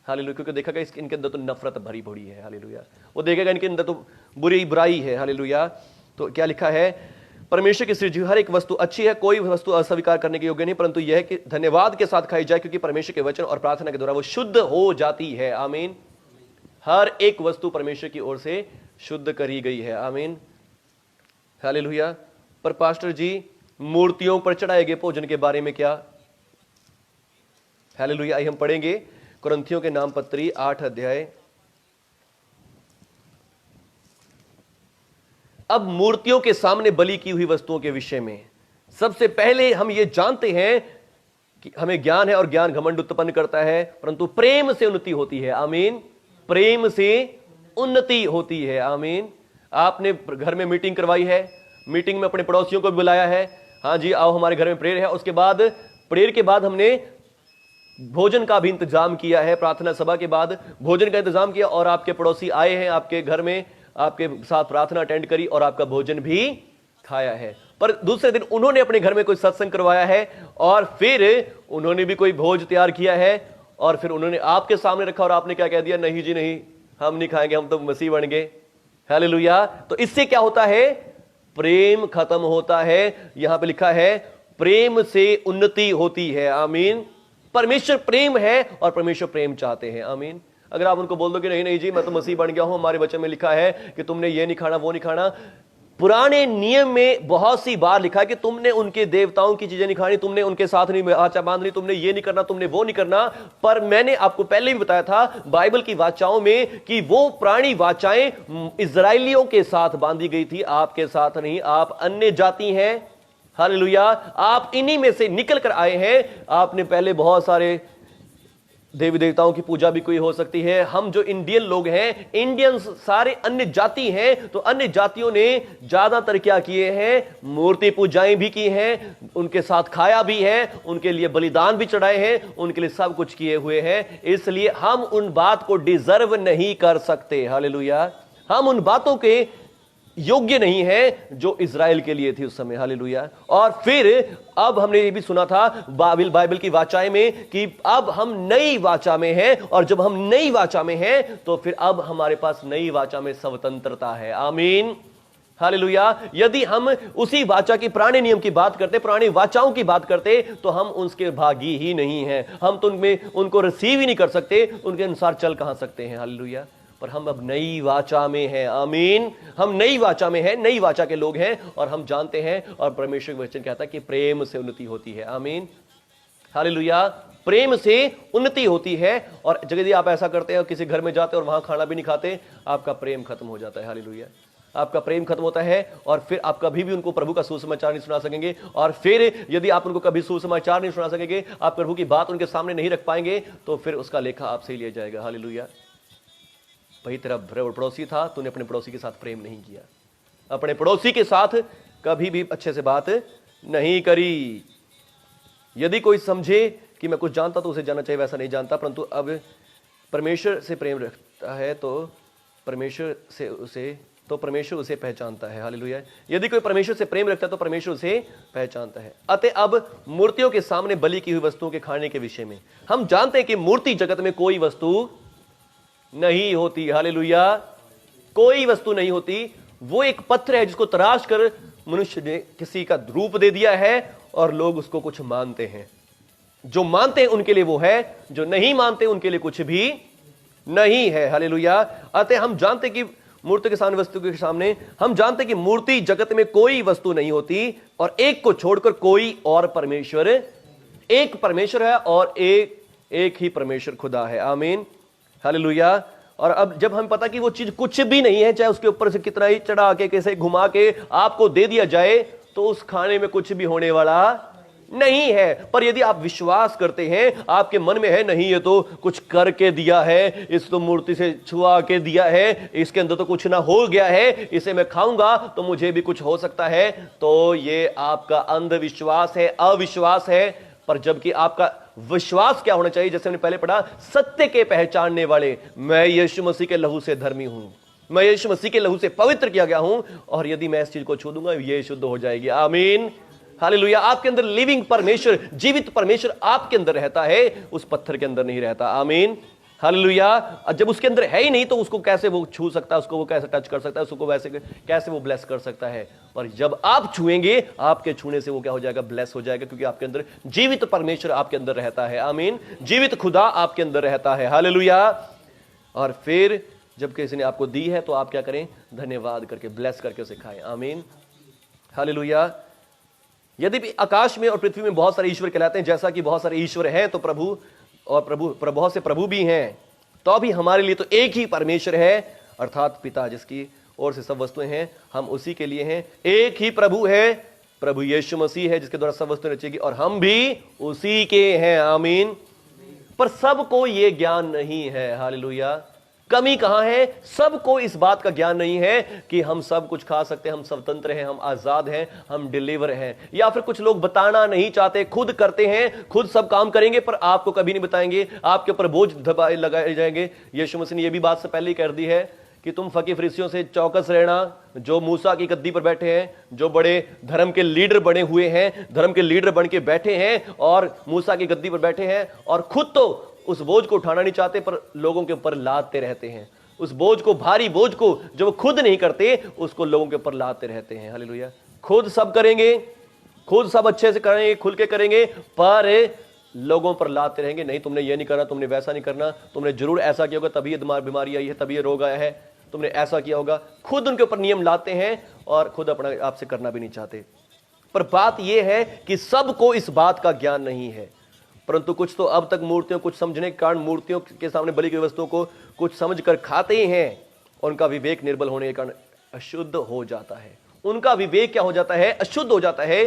Speaker 1: हालेलुया। क्योंकि देखा गया इनके अंदर तो नफरत भरी भरी है, हालेलुया। वो देखेगा इनके अंदर तो बुरी बुराई है, हालेलुया। तो क्या लिखा है, परमेश्वर की सृजी हर एक वस्तु अच्छी है, कोई वस्तु अस्वीकार करने के योग्य नहीं, परंतु यह है कि धन्यवाद के साथ खाई जाए, क्योंकि परमेश्वर के वचन और प्रार्थना के द्वारा वो शुद्ध हो जाती है, आमीन। हर एक वस्तु परमेश्वर की ओर से शुद्ध करी गई है, आमीन, हालेलुया। पर पास्टर जी मूर्तियों पर चढ़ाए गए भोजन के बारे में क्या, हालेलुया। आइए हम पढ़ेंगे कुरिन्थियों के नाम पत्री 8 अध्याय। अब मूर्तियों के सामने बलि की हुई वस्तुओं के विषय में सबसे पहले हम ये जानते हैं कि हमें ज्ञान है और ज्ञान घमंड उत्पन्न करता है, परंतु प्रेम से उन्नति होती है, आमीन। प्रेम से उन्नति होती है, आमीन। आपने घर में मीटिंग करवाई है, मीटिंग में अपने पड़ोसियों को भी बुलाया है, हाँ जी आओ हमारे घर में प्रेयर है, उसके बाद प्रेयर के बाद हमने भोजन का भी इंतजाम किया है, प्रार्थना सभा के बाद भोजन का इंतजाम किया और आपके पड़ोसी आए हैं आपके घर में, आपके साथ प्रार्थना अटेंड करी और आपका भोजन भी खाया है। पर दूसरे दिन उन्होंने अपने घर में कोई सत्संग करवाया है और फिर उन्होंने भी कोई भोज तैयार किया है और फिर उन्होंने आपके सामने रखा और आपने क्या कह दिया, नहीं जी नहीं हम नहीं खाएंगे, हम तो मसीह बन गए, हालेलुया। तो इससे क्या होता है, प्रेम खत्म होता है। यहां पे लिखा है प्रेम से उन्नति होती है, आमीन। परमेश्वर प्रेम है और परमेश्वर प्रेम चाहते हैं, आमीन। अगर आप उनको बोल दो कि नहीं नहीं जी मैं तो मसीह बन गया हूं, हमारे वचन में लिखा है कि तुमने ये नहीं खाना वो नहीं खाना, पुराने नियम में बहुत सी बार लिखा है कि तुमने उनके देवताओं की चीजें नहीं खानी, तुमने उनके साथ नहीं आचा बांधनी, तुमने ये नहीं करना, तुमने वो नहीं करना। पर मैंने आपको पहले भी बताया था बाइबल की वाचाओं में कि वो पुरानी वाचाएं इजराइलियों के साथ बांधी गई थी, आपके साथ नहीं। आप अन्य जाति हैं, हालेलुया, आप इन्हीं में से निकल कर आए हैं। आपने पहले बहुत सारे देवी देवताओं की पूजा भी कोई हो सकती है। हम जो इंडियन लोग हैं, इंडियंस सारे अन्य जाति हैं, तो अन्य जातियों ने ज्यादातर क्या किए हैं, मूर्ति पूजाएं भी की हैं, उनके साथ खाया भी है, उनके लिए बलिदान भी चढ़ाए हैं, उनके लिए सब कुछ किए हुए हैं। इसलिए हम उन बात को डिजर्व नहीं कर सकते, हालेलुया। हम उन बातों के योग्य नहीं है जो इज़राइल के लिए थी उस समय, हालेलुया। और फिर अब हमने ये भी सुना था बाइबल की वाचाएं में कि अब हम नई वाचा में हैं, और जब हम नई वाचा में हैं तो फिर अब हमारे पास नई वाचा में स्वतंत्रता है, आमीन, हालेलुया। यदि हम उसी वाचा की पुराने नियम की बात करते, पुरानी वाचाओं की बात करते, तो हम उसके भागी ही नहीं हैं, हम तो उनमें उनको रिसीव ही नहीं कर सकते, उनके अनुसार चल कहां सकते हैं, हालेलुया। पर हम अब नई वाचा में हैं, आमीन। हम नई वाचा में हैं, नई वाचा के लोग हैं और हम जानते हैं, और परमेश्वर का वचन कहता है कि प्रेम से उन्नति होती है, आमीन, हालेलुया। प्रेम से उन्नति होती है। और यदि आप ऐसा करते हैं, किसी घर में जाते और वहां खाना भी नहीं खाते, आपका प्रेम खत्म हो जाता है, हालेलुया। आपका प्रेम खत्म होता है और फिर आप कभी भी उनको प्रभु का सुसमाचार नहीं सुना सकेंगे। और फिर यदि आप उनको कभी सुसमाचार नहीं सुना सकेंगे, आप प्रभु की बात उनके सामने नहीं रख पाएंगे, तो फिर उसका लेखा आपसे ही लिया जाएगा, हालेलुया। भाई तेरा पड़ोसी था, तूने अपने पड़ोसी के साथ प्रेम नहीं किया, अपने पड़ोसी के साथ कभी भी अच्छे से बात नहीं करी। यदि कोई समझे कि मैं कुछ जानता तो उसे जानना चाहिए, वैसा नहीं जानता, परंतु अब परमेश्वर से प्रेम रखता है तो परमेश्वर उसे पहचानता है, हालेलुया। यदि कोई परमेश्वर से प्रेम रखता है तो परमेश्वर उसे पहचानता है। अतः अब मूर्तियों के सामने बलि की हुई वस्तुओं के खाने के विषय में हम जानते हैं कि मूर्ति जगत में कोई वस्तु नहीं होती। हालेलुया। कोई वस्तु नहीं होती। वो एक पत्थर है जिसको तराश कर मनुष्य ने किसी का रूप दे दिया है और लोग उसको कुछ मानते हैं। जो मानते हैं उनके लिए वो है, जो नहीं मानते उनके लिए कुछ भी नहीं है। हालेलुया। अतः हम जानते कि मूर्ति के सामने, वस्तु के सामने हम जानते कि मूर्ति जगत में कोई वस्तु नहीं होती और एक को छोड़कर कोई और परमेश्वर, एक परमेश्वर है और एक ही परमेश्वर खुदा है। आमीन। हालेलुया। और अब जब हम पता कि वो चीज कुछ भी नहीं है, चाहे उसके ऊपर से कितना ही चढ़ा के, कैसे घुमा के आपको दे दिया जाए, तो उस खाने में कुछ भी होने वाला नहीं है। पर यदि आप विश्वास करते हैं, आपके मन में है नहीं ये तो कुछ करके दिया है, इस तो मूर्ति से छुआ के दिया है, इसके अंदर तो कुछ ना हो गया है, इसे मैं खाऊंगा तो मुझे भी कुछ हो सकता है, तो ये आपका अंधविश्वास है, अविश्वास है। पर जबकि आपका विश्वास क्या होना चाहिए, जैसे हमने पहले पढ़ा, सत्य के पहचानने वाले, मैं यीशु मसीह के लहू से धर्मी हूं, मैं यीशु मसीह के लहू से पवित्र किया गया हूं, और यदि मैं इस चीज को छू दूंगा ये शुद्ध हो जाएगी। आमीन। हालेलुया। आपके अंदर लिविंग परमेश्वर, जीवित परमेश्वर आपके अंदर रहता है, उस पत्थर के अंदर नहीं रहता। आमीन। हालेलुया। जब उसके अंदर है ही नहीं तो उसको कैसे वो छू सकता है, उसको वो कैसे टच कर सकता है, उसको वैसे कैसे वो ब्लेस कर सकता है। पर जब आप छुएंगे, आपके छूने से वो क्या हो जाएगा, ब्लेस हो जाएगा, क्योंकि आपके अंदर जीवित परमेश्वर आपके अंदर रहता है। आमीन। जीवित खुदा आपके अंदर रहता है। हालेलुया। और फिर जब किसी ने आपको दी है तो आप क्या करें, धन्यवाद करके, ब्लेस करके उसे खाएं। आमीन। हालेलुया। यदि भी आकाश में और पृथ्वी में बहुत सारे ईश्वर कहलाते हैं, जैसा कि बहुत सारे ईश्वर हैं तो प्रभु और बहुत से प्रभु भी हैं, तो भी हमारे लिए तो एक ही परमेश्वर है, अर्थात पिता, जिसकी ओर से सब वस्तुएं हैं, हम उसी के लिए हैं। एक ही प्रभु है, प्रभु यीशु मसीह है, जिसके द्वारा सब वस्तुएं रचेगी, और हम भी उसी के हैं। आमीन। पर सबको ये ज्ञान नहीं है। हालेलुया। कमी कहां है, सबको इस बात का ज्ञान नहीं है कि हम सब कुछ खा सकते हैं, हम स्वतंत्र हैं, हम आजाद हैं, हम डिलीवर हैं। या फिर कुछ लोग बताना नहीं चाहते, खुद करते हैं, खुद सब काम करेंगे, पर आपको कभी नहीं बताएंगे, आपके ऊपर बोझ दबाए लगाए जाएंगे। यीशु मसीह ने यह भी बात से पहले ही कर दी है कि तुम फकीर फरीसियों से चौकस रहना, जो मूसा की गद्दी पर बैठे हैं, जो बड़े धर्म के लीडर बने हुए हैं, धर्म के लीडर बन के बैठे हैं और मूसा की गद्दी पर बैठे हैं, और खुद तो उस बोझ को उठाना नहीं चाहते, पर लोगों के ऊपर लादते रहते हैं। उस बोझ को, भारी बोझ को जो वो खुद नहीं करते, उसको लोगों के ऊपर लादते रहते हैं। हालेलुया। खुद सब करेंगे, खुद सब अच्छे से करेंगे, खुल के करेंगे, पर लोगों पर लादते रहेंगे, नहीं तुमने ये नहीं करना, तुमने वैसा नहीं करना, तुमने जरूर ऐसा किया होगा तभी ये बीमारी आई है, तभी ये रोग आया है, तुमने ऐसा किया होगा। खुद उनके ऊपर नियम लाते हैं और खुद अपना आपसे करना भी नहीं चाहते। पर बात यह है कि सबको इस बात का ज्ञान नहीं है, परंतु कुछ तो अब तक मूर्तियों, कुछ समझने के कारण मूर्तियों के सामने बलि की वस्तुओं को कुछ समझकर खाते ही हैं, उनका विवेक निर्बल होने के कारण अशुद्ध हो जाता है। उनका विवेक क्या हो जाता है, अशुद्ध हो जाता है।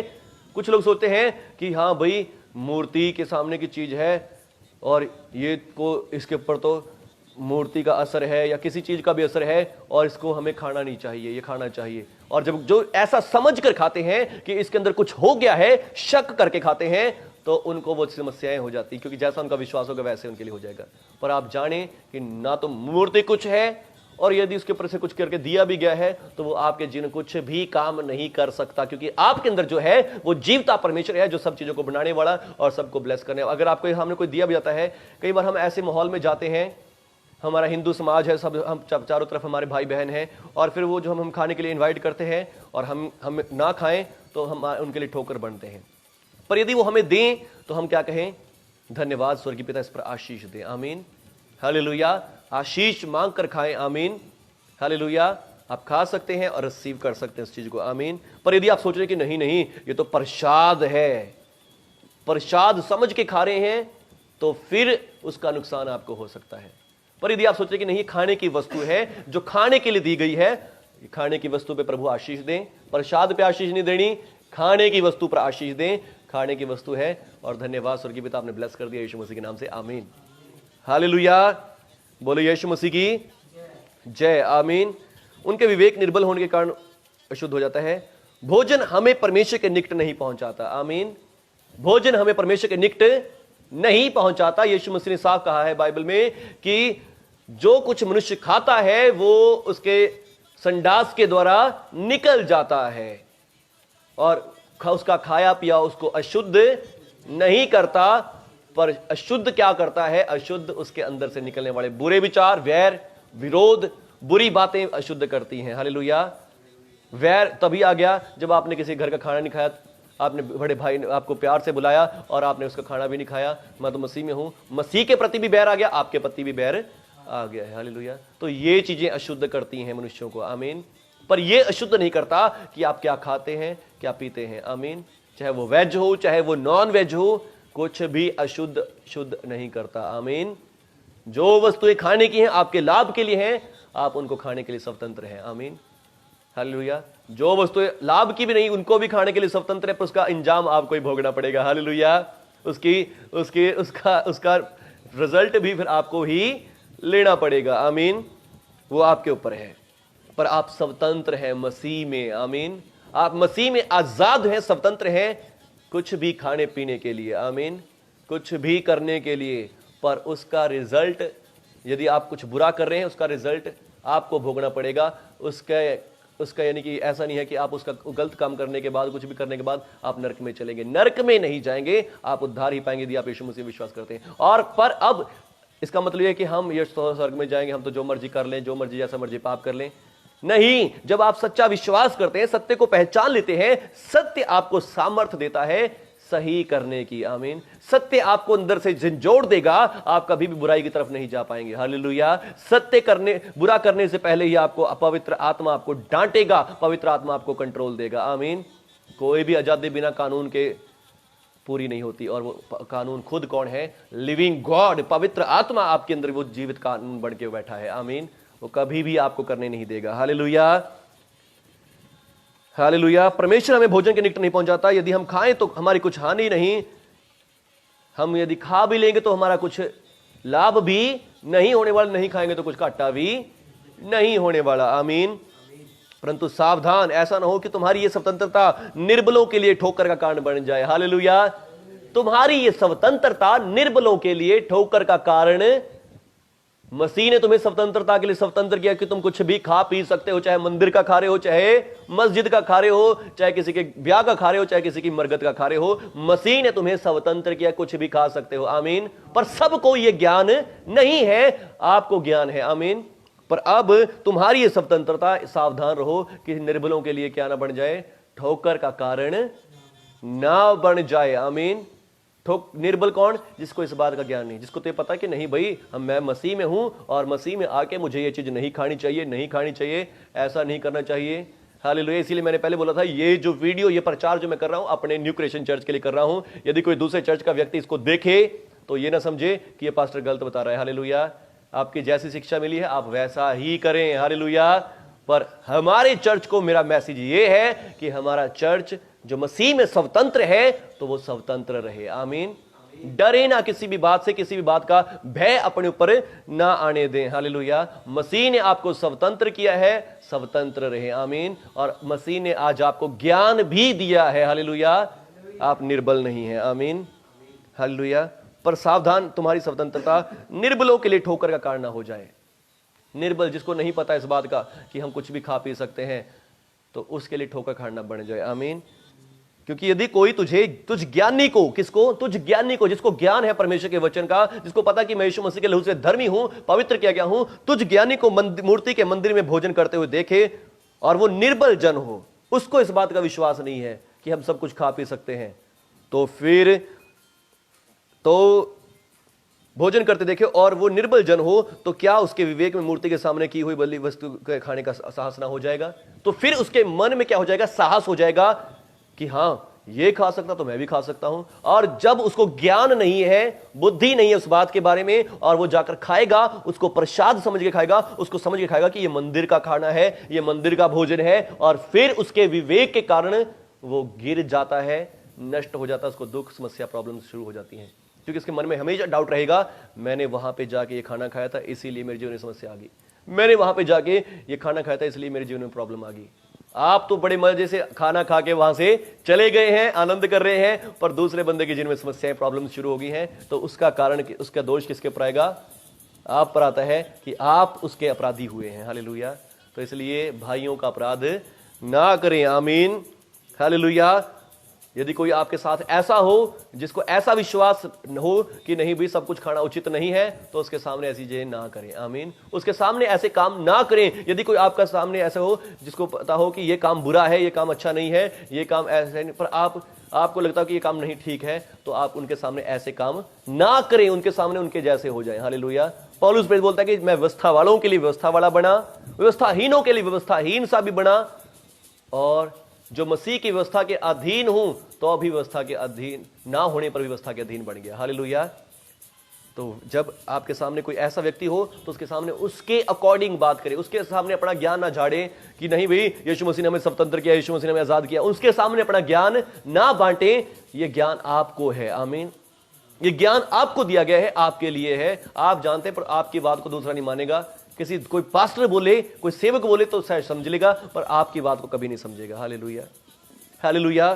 Speaker 1: कुछ लोग सोचते हैं कि हाँ भाई, मूर्ति के सामने की चीज है और ये को, इसके ऊपर तो मूर्ति का असर है या किसी चीज का भी असर है, और इसको हमें खाना नहीं चाहिए, ये खाना चाहिए। और जब जो ऐसा समझ कर खाते हैं कि इसके अंदर कुछ हो गया है, शक करके खाते हैं, तो उनको वो समस्याएं हो जाती, क्योंकि जैसा उनका विश्वास होगा वैसे उनके लिए हो जाएगा। पर आप जाने कि ना तो मूर्ति कुछ है, और यदि उसके ऊपर से कुछ करके दिया भी गया है तो वो आपके जीवन कुछ भी काम नहीं कर सकता, क्योंकि आपके अंदर जो है वो जीवता परमेश्वर है, जो सब चीजों को बनाने वाला और सबको ब्लेस करने वाला। अगर आपको हमने कोई दिया भी जाता है, कई बार हम ऐसे माहौल में जाते हैं, हमारा हिंदू समाज है, सब हम चारों तरफ हमारे भाई बहन हैं, और फिर वो जो हम खाने के लिए इन्वाइट करते हैं और हम ना खाएं तो हम उनके लिए ठोकर बनते हैं। पर यदि वो हमें दें तो हम क्या कहें, धन्यवाद स्वर्गीय पिता, इस पर आशीष दें। आमीन। हालेलुया। आशीष मांग कर खाएं। आमीन। हालेलुया। आप खा सकते हैं और रिसीव कर सकते हैं इस चीज को। आमीन। पर यदि आप सोच रहे कि नहीं नहीं ये तो प्रसाद है, प्रसाद समझ के खा रहे हैं, तो फिर उसका नुकसान आपको हो सकता है। पर यदि आप सोच रहे कि नहीं, खाने की वस्तु है जो खाने के लिए दी गई है, खाने की वस्तु पे प्रभु आशीष दें, प्रसाद पे आशीष नहीं देनी, खाने की वस्तु पर आशीष दें। खाने की वस्तु है, और धन्यवाद स्वर्गीय पिता, आपने ब्लेस कर दिया यीशु मसीह के नाम से। आमीन। हालेलुया। बोलो यीशु मसीह की जय। आमीन। उनके विवेक निर्बल होने के कारण अशुद्ध हो जाता है। भोजन हमें परमेश्वर के निकट नहीं पहुंचाता। आमीन। भोजन हमें परमेश्वर के निकट नहीं पहुंचाता। यीशु मसीह ने साफ कहा है बाइबल में कि जो कुछ मनुष्य खाता है वो उसके संडास के द्वारा निकल जाता है, और उसका खाया पिया उसको अशुद्ध नहीं करता, पर अशुद्ध क्या करता है? अशुद्ध उसके अंदर से निकलने वाले बुरे विचार, वैर, विरोध, बुरी बातें अशुद्ध करती हैं। हालेलुया। वैर तभी आ गया जब आपने किसी घर का खाना नहीं खाया, आपने बड़े भाई ने आपको प्यार से बुलाया और आपने उसका खाना भी नहीं खाया। मैं तो मसीह में हूं, मसीह के प्रति भी बैर आ गया, आपके प्रति भी बैर आ गया है। हालेलुया। तो ये चीजें अशुद्ध करती हैं मनुष्यों को। आमीन। पर ये अशुद्ध नहीं करता कि आप क्या खाते हैं, क्या पीते हैं। आमीन। चाहे वो वेज हो, चाहे वो नॉन वेज हो, कुछ भी अशुद्ध शुद्ध नहीं करता। आमीन। जो वस्तुएं खाने की हैं आपके लाभ के लिए हैं, आप उनको खाने के लिए स्वतंत्र हैं। आमीन। हालेलुया। जो वस्तुएं लाभ की भी नहीं, उनको भी खाने के लिए स्वतंत्र है, पर उसका इंजाम आपको ही भोगना पड़ेगा। हालेलुया। उसका रिजल्ट भी फिर आपको ही लेना पड़ेगा। आमीन। वो आपके ऊपर है, पर आप स्वतंत्र हैं मसीह में। आमीन। आप मसीह में आजाद हैं, स्वतंत्र हैं कुछ भी खाने पीने के लिए। आमीन। कुछ भी करने के लिए, पर उसका रिजल्ट, यदि आप कुछ बुरा कर रहे हैं, उसका रिजल्ट आपको भोगना पड़ेगा। उसका यानी कि ऐसा नहीं है कि आप उसका गलत काम करने के बाद, कुछ भी करने के बाद आप नरक में चलेंगे। नरक में नहीं जाएंगे, आप उद्धार ही पाएंगे यदि आप यीशु मसीह विश्वास करते हैं। और पर अब इसका मतलब यह है कि हम ये स्वर्ग में जाएंगे, हम तो जो मर्जी कर लें, जो मर्जी जैसा मर्जी पाप कर लें। नहीं, जब आप सच्चा विश्वास करते हैं, सत्य को पहचान लेते हैं, सत्य आपको सामर्थ्य देता है सही करने की। आमीन। सत्य आपको अंदर से झंझोड़ देगा, आप कभी भी बुराई की तरफ नहीं जा पाएंगे। हालेलुया। बुरा करने से पहले ही आपको पवित्र आत्मा आपको डांटेगा, पवित्र आत्मा आपको कंट्रोल देगा। आमीन। कोई भी आजादी बिना कानून के पूरी नहीं होती, और वो कानून खुद कौन है? लिविंग गॉड, पवित्र आत्मा आपके अंदर वो जीवित कानून बन के बैठा है। आमीन। वो कभी भी आपको करने नहीं देगा। हालेलुया। हालेलुया। परमेश्वर हमें भोजन के निकट नहीं पहुंचाता। यदि हम खाएं तो हमारी कुछ हानि नहीं, हम यदि खा भी लेंगे तो हमारा कुछ लाभ भी नहीं होने वाला, नहीं खाएंगे तो कुछ घाटा भी नहीं होने वाला। आमीन। परंतु सावधान, ऐसा ना हो कि तुम्हारी ये स्वतंत्रता निर्बलों के लिए ठोकर का कारण बन जाए। हालेलुया। तुम्हारी ये स्वतंत्रता निर्बलों के लिए ठोकर का कारण, मसीह ने तुम्हें स्वतंत्रता के लिए स्वतंत्र किया कि तुम कुछ भी खा पी सकते हो, चाहे मंदिर का खा रहे हो, चाहे मस्जिद का खा रहे हो, चाहे किसी के ब्याह का खा रहे हो, चाहे किसी की मरगत का खा रहे हो। मसीह ने तुम्हें स्वतंत्र किया, कुछ भी खा सकते हो। आमीन। पर सबको यह ज्ञान नहीं है, आपको ज्ञान है। आमीन। पर अब तुम्हारी ये स्वतंत्रता, सावधान रहो कि निर्बलों के लिए क्या ना बन जाए, ठोकर का कारण ना बन जाए। आमीन। निर्बल कौन? जिसको इस बात का ज्ञान नहीं, जिसको तो पता है कि नहीं भाई मैं मसीह में हूं और मसीह में आके मुझे ये चीज नहीं खानी चाहिए, नहीं खानी चाहिए, ऐसा नहीं करना चाहिए। हालेलुया। इसीलिए मैंने पहले बोला था, ये जो वीडियो, ये प्रचार जो मैं कर रहा हूं अपने न्यू क्रिएशन चर्च के लिए कर रहा हूं। यदि कोई दूसरे चर्च का व्यक्ति इसको देखे तो ये ना समझे कि ये पास्टर गलत बता रहा है। हालेलुया। आपकी जैसी शिक्षा मिली है आप वैसा ही करें। हालेलुया। पर हमारे चर्च को मेरा मैसेज ये है कि हमारा चर्च जो मसीह में स्वतंत्र है तो वो स्वतंत्र रहे। आमीन। डरे ना किसी भी बात से, किसी भी बात का भय अपने ऊपर ना आने दें। हालेलुया। मसीह ने आपको स्वतंत्र किया है, स्वतंत्र रहे। आमीन। और मसीह ने आज आपको ज्ञान भी दिया है। हालेलुया। आप निर्बल नहीं हैं। आमीन। हालेलुया। पर सावधान, तुम्हारी स्वतंत्रता निर्बलों के लिए ठोकर का कारण ना हो जाए। निर्बल, जिसको नहीं पता इस बात का कि हम कुछ भी खा पी सकते हैं, तो उसके लिए ठोकर खाना बन जाए। आमीन। क्योंकि यदि कोई तुझ ज्ञानी को, किसको? तुझ ज्ञानी को, जिसको ज्ञान है परमेश्वर के वचन का, जिसको पता कि मैं यीशु मसीह के लहू से धर्मी हूं, पवित्र किया गया हूं, तुझ ज्ञानी को मूर्ति के मंदिर में भोजन करते हुए देखे और वो निर्बल जन हो, उसको इस बात का विश्वास नहीं है कि हम सब कुछ खा पी सकते हैं, तो फिर भोजन करते देखे और वो निर्बल जन हो, तो क्या उसके विवेक में मूर्ति के सामने की हुई बलि वस्तु के खाने का साहस ना हो जाएगा? तो फिर उसके मन में क्या हो जाएगा? साहस हो जाएगा कि हां, ये खा सकता तो मैं भी खा सकता हूं। और जब उसको ज्ञान नहीं है, बुद्धि नहीं है उस बात के बारे में, और वो जाकर खाएगा, उसको प्रसाद समझ के खाएगा, उसको समझ के खाएगा कि ये मंदिर का खाना है, ये मंदिर का भोजन है, और फिर उसके विवेक के कारण वो गिर जाता है, नष्ट हो जाता है, उसको दुख, समस्या, प्रॉब्लम शुरू हो जाती है। क्योंकि उसके मन में हमेशा डाउट रहेगा, मैंने वहां पे जाके ये खाना खाया था इसीलिए मेरे जीवन में समस्या आ गई, मैंने वहां पे जाके ये खाना खाया था इसलिए मेरे जीवन में प्रॉब्लम आ गई। आप तो बड़े मजे से खाना खा के वहां से चले गए हैं, आनंद कर रहे हैं, पर दूसरे बंदे के जीवन में समस्याएं, प्रॉब्लम शुरू हो गई हैं, तो उसका कारण, उसका दोष किसके ऊपर आएगा? आप पर आता है कि आप उसके अपराधी हुए हैं। हालेलुया। तो इसलिए भाइयों का अपराध ना करें। आमीन। हालेलुया। यदि कोई आपके साथ ऐसा हो जिसको ऐसा विश्वास हो कि नहीं भी सब कुछ खाना उचित नहीं है, तो उसके सामने ऐसी चीजें ना करें। आमीन। उसके सामने ऐसे काम ना करें। यदि कोई आपका सामने ऐसा हो जिसको पता हो कि ये काम बुरा है, ये काम अच्छा नहीं है, ये काम ऐसा नहीं, पर आपको लगता है कि ये काम नहीं ठीक है, तो आप उनके सामने ऐसे काम ना करें, उनके सामने उनके जैसे हो जाए। हालेलुया। पौलुस प्रेरित बोलता है कि मैं व्यवस्था वालों के लिए व्यवस्था वाला बना, व्यवस्थाहीनों के लिए व्यवस्थाहीन सा भी बना, और जो मसीह की व्यवस्था के अधीन हूं तो अभी व्यवस्था के अधीन ना होने पर व्यवस्था के अधीन बन गया। हालेलुया। तो जब आपके सामने कोई ऐसा व्यक्ति हो तो उसके सामने उसके अकॉर्डिंग बात करें, उसके सामने अपना ज्ञान ना झाड़े कि नहीं भाई यीशु मसीह ने हमें स्वतंत्र किया, यीशु मसीह ने हमें आजाद किया। उसके सामने अपना ज्ञान ना बांटे। ये ज्ञान आपको है। आमीन। ये ज्ञान आपको दिया गया है, आपके लिए है। आप जानते हैं, पर आपकी बात को दूसरा नहीं मानेगा। कोई पास्टर बोले, कोई सेवक बोले तो शायद समझ लेगा, पर आपकी बात को कभी नहीं समझेगा। हालेलुया। हालेलुया।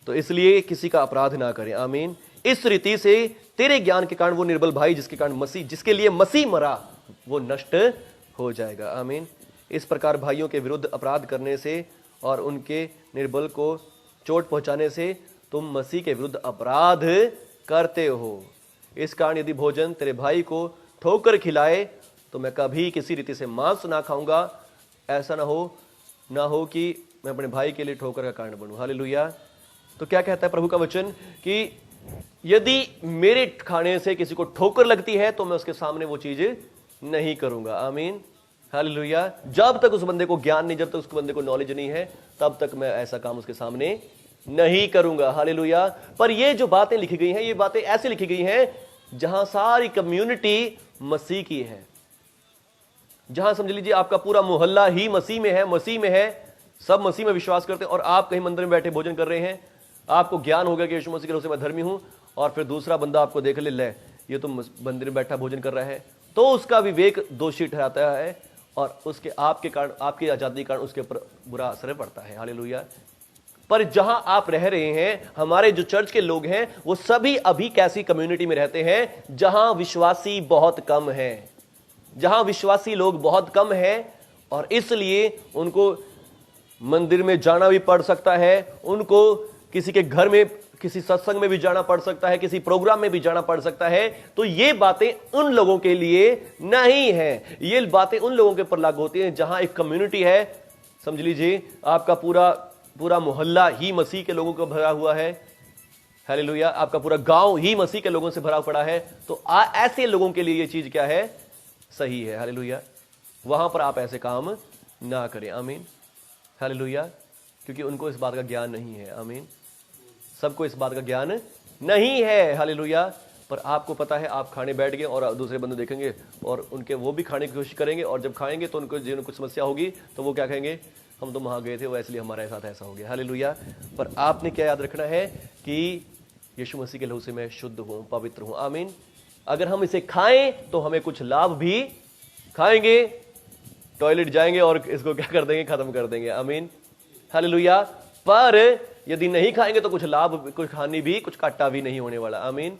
Speaker 1: तो इसलिए किसी का अपराध ना करें। आमीन। इस रीति से तेरे ज्ञान के कारण वो निर्बल भाई जिसके लिए मसीह मरा, वो नष्ट हो जाएगा। आमीन। इस प्रकार भाइयों के विरुद्ध अपराध करने से और उनके निर्बल को चोट पहुंचाने से तुम मसीह के विरुद्ध अपराध करते हो। इस कारण यदि भोजन तेरे भाई को ठोकर खिलाए तो मैं कभी किसी रीति से मांस ना खाऊंगा। ऐसा ना हो कि मैं अपने भाई के लिए ठोकर का कारण बनूं। हालेलुया। तो क्या कहता है प्रभु का वचन कि यदि मेरे खाने से किसी को ठोकर लगती है तो मैं उसके सामने वो चीज नहीं करूंगा। आमीन। हालेलुया। जब तक उस बंदे को ज्ञान नहीं, जब तक उस बंदे को नॉलेज नहीं है, तब तक मैं ऐसा काम उसके सामने नहीं करूंगा। हालेलुया। पर ये जो बातें लिखी गई हैं, ये बातें ऐसे लिखी गई हैं जहां सारी कम्युनिटी मसीह की है, जहां समझ लीजिए आपका पूरा मोहल्ला ही मसीह में है, सब मसीह में विश्वास करते हैं, और आप कहीं मंदिर में बैठे भोजन कर रहे हैं, आपको ज्ञान हो गया कि यीशु मसीह के रूप से मैं धर्मी हूं, और फिर दूसरा बंदा आपको देख ले ये तो मंदिर में बैठा भोजन कर रहा है, तो उसका विवेक दोषी ठहराता है, और उसके आपके कारण, आपकी आजादी के कारण उसके ऊपर बुरा असर पड़ता है। हालेलुया। पर जहां आप रह रहे हैं, हमारे जो चर्च के लोग हैं, वो सभी अभी कैसी कम्युनिटी में रहते हैं जहां विश्वासी बहुत कम है, जहां विश्वासी लोग बहुत कम हैं, और इसलिए उनको मंदिर में जाना भी पड़ सकता है, उनको किसी के घर में, किसी सत्संग में भी जाना पड़ सकता है, किसी प्रोग्राम में भी जाना पड़ सकता है। तो ये बातें उन लोगों के लिए नहीं है, ये बातें उन लोगों के ऊपर लागू होती हैं जहां एक कम्युनिटी है। समझ लीजिए आपका पूरा मोहल्ला ही मसीह के लोगों को भरा हुआ है। हालेलुया। आपका पूरा गांव ही मसीह के लोगों से भरा पड़ा है, तो ऐसे लोगों के लिए ये चीज क्या है? सही है। हालेलुया। वहां पर आप ऐसे काम ना करें। आमीन। हालेलुया। क्योंकि उनको इस बात का ज्ञान नहीं है। आमीन। सबको इस बात का ज्ञान नहीं है। हालेलुया। पर आपको पता है, आप खाने बैठ गए और दूसरे बंदे देखेंगे और वो भी खाने की कोशिश करेंगे, और जब खाएंगे तो उनको जीवन में कुछ समस्या होगी तो वो क्या कहेंगे? हम तो वहां गए थे, वो इसलिए हमारे साथ ऐसा हो गया। हालेलुया। पर आपने क्या याद रखना है कि यीशु मसीह के लहू से मैं शुद्ध हूं, पवित्र हूं। आमीन। अगर हम इसे खाएं तो हमें कुछ लाभ भी, खाएंगे, टॉयलेट जाएंगे और इसको क्या कर देंगे? खत्म कर देंगे। आमीन। हालेलुया। पर यदि नहीं खाएंगे तो कुछ लाभ, कुछ हानि भी, कुछ घाटा भी नहीं होने वाला। आमीन।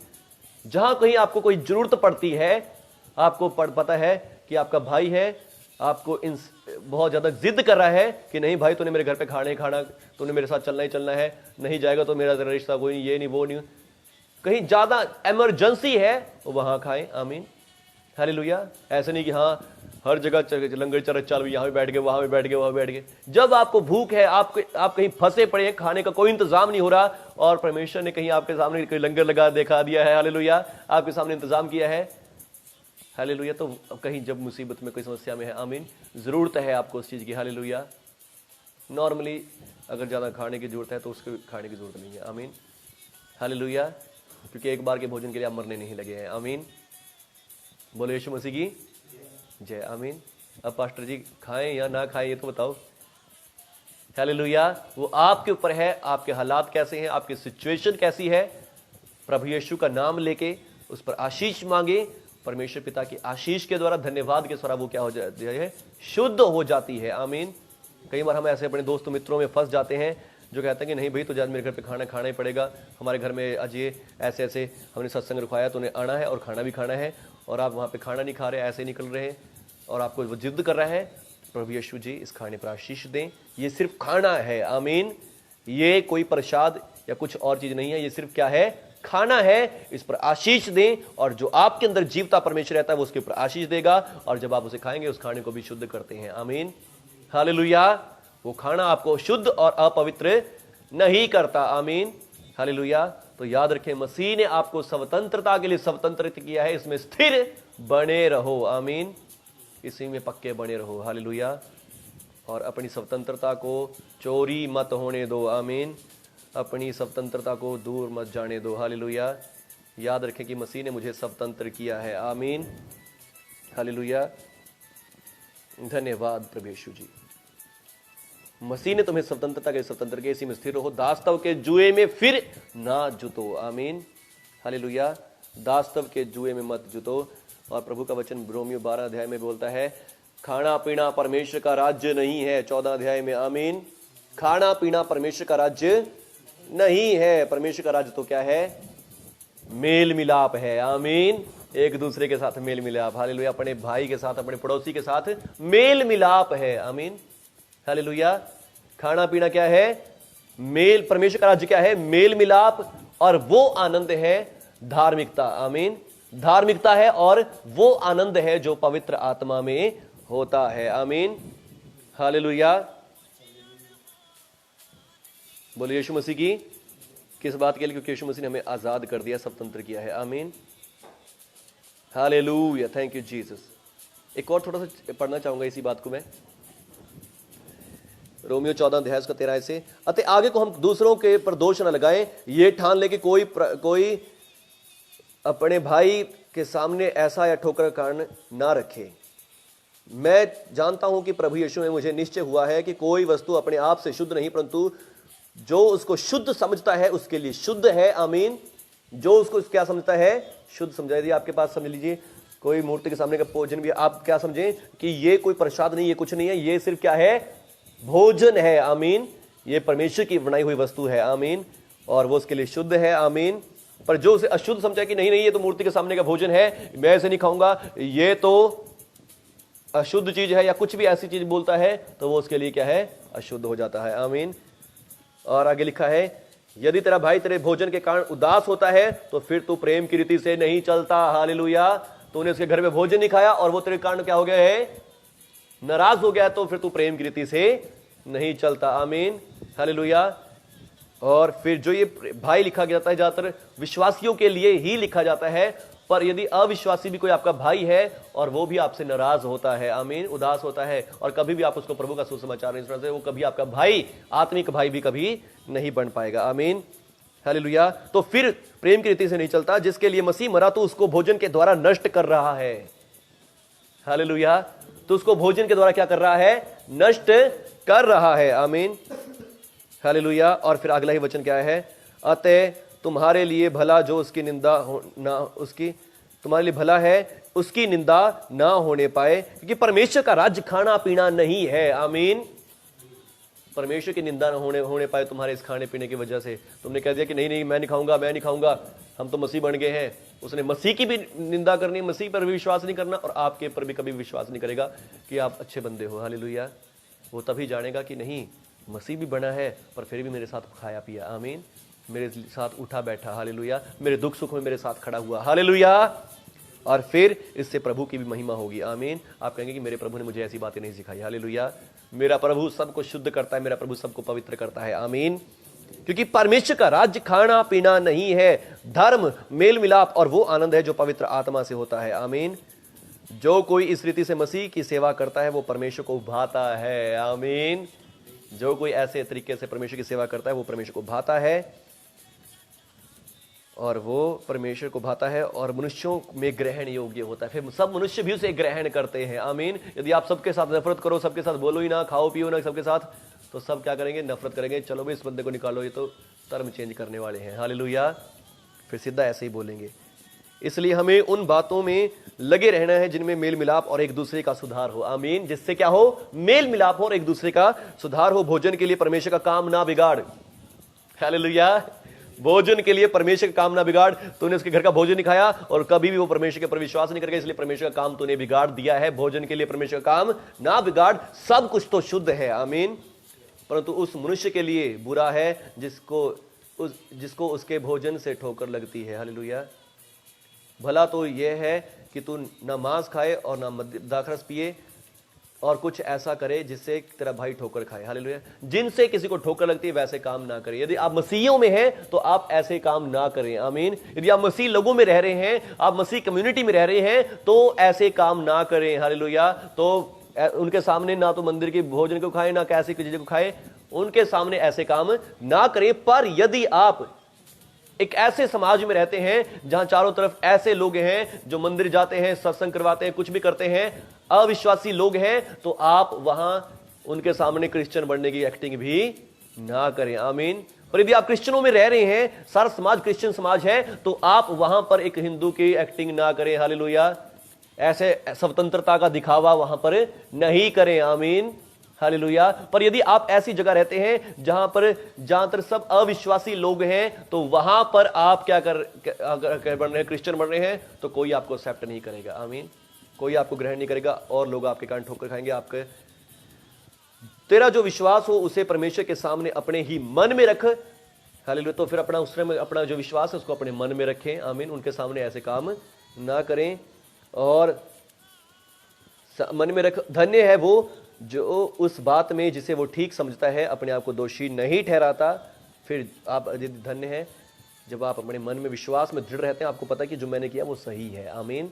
Speaker 1: जहां कहीं आपको कोई जरूरत पड़ती है, आपको पता है कि आपका भाई है, आपको बहुत ज्यादा जिद कर रहा है कि नहीं भाई तूने मेरे घर पे खाना, तूने मेरे साथ चलना ही चलना है, नहीं जाएगा तो मेरा तेरा रिश्ता कोई नहीं, ये नहीं वो नहीं, कहीं ज्यादा इमरजेंसी है तो वहां खाएं। आमीन। हालेलुया। ऐसे नहीं कि हाँ हर जगह लंगर चरच चालू, यहां भी बैठ गए, वहां भी बैठ गए, वहां बैठ गए। जब आपको भूख है, आप कहीं फंसे पड़े हैं, खाने का कोई इंतजाम नहीं हो रहा, और परमेश्वर ने कहीं आपके सामने कोई लंगर लगा दिखा दिया है, हालेलुया, आपके सामने इंतजाम किया है, हालेलुया, तो कहीं जब मुसीबत में कोई समस्या में है, आमीन, जरूरत है आपको उस चीज की। हालेलुया। नॉर्मली अगर ज्यादा खाने की जरूरत है तो उसको खाने की जरूरत नहीं है। आमीन। हालेलुया। क्योंकि एक बार के भोजन के लिए आप मरने नहीं लगे हैं। आमीन। बोले यीशु मसीह की जय। आमीन। अब पास्टर जी खाएं या ना खाएं ये तो बताओ। हालेलुया। वो आपके ऊपर है, आपके हालात कैसे हैं, आपकी सिचुएशन कैसी है। प्रभु यीशु का नाम लेके उस पर आशीष मांगे, परमेश्वर पिता की आशीष के द्वारा, धन्यवाद के द्वारा वो क्या हो जाती है? शुद्ध हो जाती है। आमीन। कई बार हम ऐसे अपने दोस्तों मित्रों में फंस जाते हैं जो कहते हैं कि नहीं भाई तो आज मेरे घर पे खाना ही पड़ेगा, हमारे घर में आज ये ऐसे हमने सत्संग रखवाया तो उन्हें आना है और खाना भी खाना है, और आप वहाँ पे खाना नहीं खा रहे, ऐसे निकल रहे हैं और आपको वो जिद कर रहा है। प्रभु यीशु जी इस खाने पर आशीष दें, ये सिर्फ खाना है। आमीन। ये कोई प्रसाद या कुछ और चीज नहीं है, ये सिर्फ क्या है, खाना है। इस पर आशीष दें, और जो आपके अंदर जीवता परमेश्वर रहता है वो उसके ऊपर आशीष देगा, और जब आप उसे खाएंगे उस खाने को भी शुद्ध करते हैं। आमीन, हालेलुया। वो खाना आपको शुद्ध और अपवित्र नहीं करता। आमीन, हालेलुया। तो याद रखें, मसीह ने आपको स्वतंत्रता के लिए स्वतंत्रित किया है, इसमें स्थिर बने रहो। आमीन, इसी में पक्के बने रहो। हालेलुया। और अपनी स्वतंत्रता को चोरी मत होने दो। आमीन, अपनी स्वतंत्रता को दूर मत जाने दो। हालेलुया। याद रखें कि मसीह ने मुझे स्वतंत्र किया है। आमीन, हालेलुया। धन्यवाद प्रभु यीशु जी। मसीह ने तुम्हें स्वतंत्रता के स्वतंत्र के, इसी में स्थिर रहो, दास्तव के जुए में फिर ना जुतो। आमीन, हालेलुया। दास्तव के जुए में मत जुतो। और प्रभु का वचन रोमियो 12 अध्याय में बोलता है, खाना पीना परमेश्वर का राज्य नहीं है। 14 अध्याय में। आमीन, खाना पीना परमेश्वर का राज्य नहीं है। परमेश्वर का राज्य तो क्या है, मेल मिलाप है। आमीन, एक दूसरे के साथ मेल मिलाप। हालेलुया। अपने भाई के साथ, अपने पड़ोसी के साथ मेल मिलाप है। आमीन, हालेलुया। खाना पीना क्या है, मेल। परमेश्वर का राज्य क्या है, मेल मिलाप, और वो आनंद है धार्मिकता। आमीन, धार्मिकता है और वो आनंद है जो पवित्र आत्मा में होता है। आमीन, हालेलुया। बोलिए यीशु मसीह की। किस बात के लिए, क्योंकि यीशु मसीह ने हमें आजाद कर दिया, स्वतंत्र किया है। आमीन, हालेलुया। Thank you Jesus. एक और थोड़ा सा पढ़ना चाहूंगा इसी बात को मैं, रोमियो 14 अध्याय का 13 से। अतः आगे को हम दूसरों के पर दोष न लगाएं, ये ठान ले कि कोई अपने भाई के सामने ऐसा या ठोकर कारण ना रखे। मैं जानता हूं कि प्रभु यीशु में मुझे निश्चय हुआ है कि कोई वस्तु अपने आप से शुद्ध नहीं, परंतु जो उसको शुद्ध समझता है उसके लिए शुद्ध है। आमीन, जो उसको क्या समझता है, शुद्ध समझा। यदि आपके पास, समझ लीजिए, कोई मूर्ति के सामने का भोजन भी, आप क्या समझें कि ये कोई प्रसाद नहीं, ये कुछ नहीं है, ये सिर्फ क्या है, भोजन है। आमीन, ये परमेश्वर की बनाई हुई वस्तु है। आमीन, और वो उसके लिए शुद्ध है। आमीन। पर जो उसे अशुद्ध समझा कि नहीं नहीं ये तो मूर्ति के सामने का भोजन है, मैं इसे नहीं खाऊंगा, ये तो अशुद्ध चीज है, या कुछ भी ऐसी चीज बोलता है, तो वो उसके लिए क्या है, अशुद्ध हो जाता है। आमीन। और आगे लिखा है, यदि तेरा भाई तेरे भोजन के कारण उदास होता है तो फिर तू प्रेम की रीति से नहीं चलता। हालेलुया। तूने उसके घर में भोजन नहीं खाया और वो तेरे कारण क्या हो गया है, नाराज हो गया, तो फिर तू प्रेम की रीति से नहीं चलता। आमीन, हालेलुया। और फिर जो ये भाई लिखा जाता है ज्यादातर विश्वासियों के लिए ही लिखा जाता है, पर यदि अविश्वासी भी कोई आपका भाई है और वो भी आपसे नाराज होता है, आमीन, उदास होता है, और कभी भी आप उसको प्रभु का सुसमाचार नहीं सुनाते, वो कभी आपका भाई, आत्मिक भाई भी कभी नहीं बन पाएगा। आमीन, हालेलुया। तो फिर प्रेम की रीति से नहीं चलता। जिसके लिए मसीह मरा तो उसको भोजन के द्वारा नष्ट कर रहा है। हालेलुया। तो उसको भोजन के द्वारा क्या कर रहा है, नष्ट कर रहा है। आमीन, हालेलुया। और फिर अगला ही वचन क्या है, अतः तुम्हारे लिए भला जो उसकी निंदा ना, उसकी तुम्हारे लिए भला है उसकी निंदा ना होने पाए, क्योंकि परमेश्वर का राज्य खाना पीना नहीं है। आमीन। परमेश्वर की निंदा ना होने पाए तुम्हारे इस खाने पीने की वजह से। तुमने कह दिया कि नहीं नहीं मैं नहीं खाऊंगा, मैं नहीं खाऊंगा, हम तो मसीह बन गए हैं। उसने मसीह की भी निंदा करनी, मसीह पर भी विश्वास नहीं करना, और आपके पर भी कभी विश्वास नहीं करेगा कि आप अच्छे बंदे हो। हालेलुया। वो तभी जानेगा कि नहीं, मसीह भी बना है पर फिर भी मेरे साथ खाया पिया। आमीन, मेरे साथ उठा बैठा। हालेलुया। मेरे दुख सुख में मेरे साथ खड़ा हुआ। हालेलुया। और फिर इससे प्रभु की भी महिमा होगी। आमीन। आप कहेंगे कि मेरे प्रभु ने मुझे ऐसी बातें नहीं सिखाई। हालेलुया। मेरा प्रभु सबको शुद्ध करता है, मेरा प्रभु सबको पवित्र करता है। आमीन। क्योंकि परमेश्वर का राज्य खाना पीना नहीं है, धर्म, मेल मिलाप और वो आनंद है जो पवित्र आत्मा से होता है। आमीन। जो कोई इस रीति से मसीह की सेवा करता है वो परमेश्वर को भाता है। आमीन। जो कोई ऐसे तरीके से परमेश्वर की सेवा करता है वो परमेश्वर को भाता है, और वो परमेश्वर को भाता है और मनुष्यों में ग्रहण योग्य होता है। फिर सब मनुष्य भी उसे ग्रहण करते हैं। आमीन। यदि आप सबके साथ नफरत करो, सबके साथ बोलो ही ना, खाओ पियो ना सबके साथ, तो सब क्या करेंगे, नफरत करेंगे। चलो भाई इस बंदे को निकालो, ये तो धर्म चेंज करने वाले हैं। हालेलुया। फिर सीधा ऐसे ही बोलेंगे। इसलिए हमें उन बातों में लगे रहना है जिनमें मेल मिलाप और एक दूसरे का सुधार हो। आमीन। जिससे क्या हो, मेल मिलाप हो और एक दूसरे का सुधार हो। भोजन के लिए परमेश्वर का काम ना बिगाड़। हालेलुया। भोजन के लिए परमेश्वर का काम ना बिगाड़। तूने उसके घर का भोजन नहीं खाया और कभी भी वो परमेश्वर के ऊपर विश्वास नहीं करेगा, इसलिए परमेश्वर का काम तूने बिगाड़ दिया है। भोजन के लिए परमेश्वर का काम ना बिगाड़। सब कुछ तो शुद्ध है। आमीन। परंतु उस मनुष्य के लिए बुरा है जिसको उसके भोजन से ठोकर लगती है। हालेलुया। भला तो यह है कि तू न मांस खाए और न द्राक्षरस पिए और कुछ ऐसा करे जिससे तेरा भाई ठोकर खाए। हालेलुया। जिनसे किसी को ठोकर लगती है वैसे काम ना करें। यदि आप मसीहियों में हैं तो आप ऐसे काम ना करें। आमीन। यदि आप मसीह लोगों में रह रहे हैं, आप मसीह कम्युनिटी में रह रहे हैं, तो ऐसे काम ना करें। हालेलुया। तो उनके सामने ना तो मंदिर के भोजन को खाएं, ना कैसी चीजें को खाएं, उनके सामने ऐसे काम ना करें। पर यदि आप एक ऐसे समाज में रहते हैं जहां चारों तरफ ऐसे लोग हैं जो मंदिर जाते हैं, सत्संग करवाते हैं, कुछ भी करते हैं, अविश्वासी लोग हैं, तो आप वहां उनके सामने क्रिश्चियन बनने की एक्टिंग भी ना करें। आमीन। पर यदि आप क्रिश्चियनों में रह रहे हैं, सारा समाज क्रिश्चियन समाज है, तो आप वहां पर एक हिंदू की एक्टिंग ना करें। हालेलुया। ऐसे स्वतंत्रता का दिखावा वहां पर नहीं करें। आमीन। हालेलुया। पर यदि आप ऐसी जगह रहते हैं जहां पर सब अविश्वासी लोग हैं, तो वहां पर आप क्या बन रहे हैं, क्रिश्चियन बन रहे हैं, तो कोई आपको एक्सेप्ट नहीं करेगा। आमीन। कोई आपको ग्रहण नहीं करेगा और लोग आपके कारण ठोकर खाएंगे। आपके तेरा जो विश्वास हो उसे परमेश्वर के सामने अपने ही मन में रख। हालेलुया। तो फिर अपना जो विश्वास है उसको अपने मन में रखें। आमीन। उनके सामने ऐसे काम ना करें और मन में रख। धन्य है वो जो उस बात में जिसे वो ठीक समझता है अपने आप को दोषी नहीं ठहराता। फिर आप धन्य है जब आप अपने मन में विश्वास में दृढ़ रहते हैं, आपको पता है कि जो मैंने किया वो सही है। आमीन।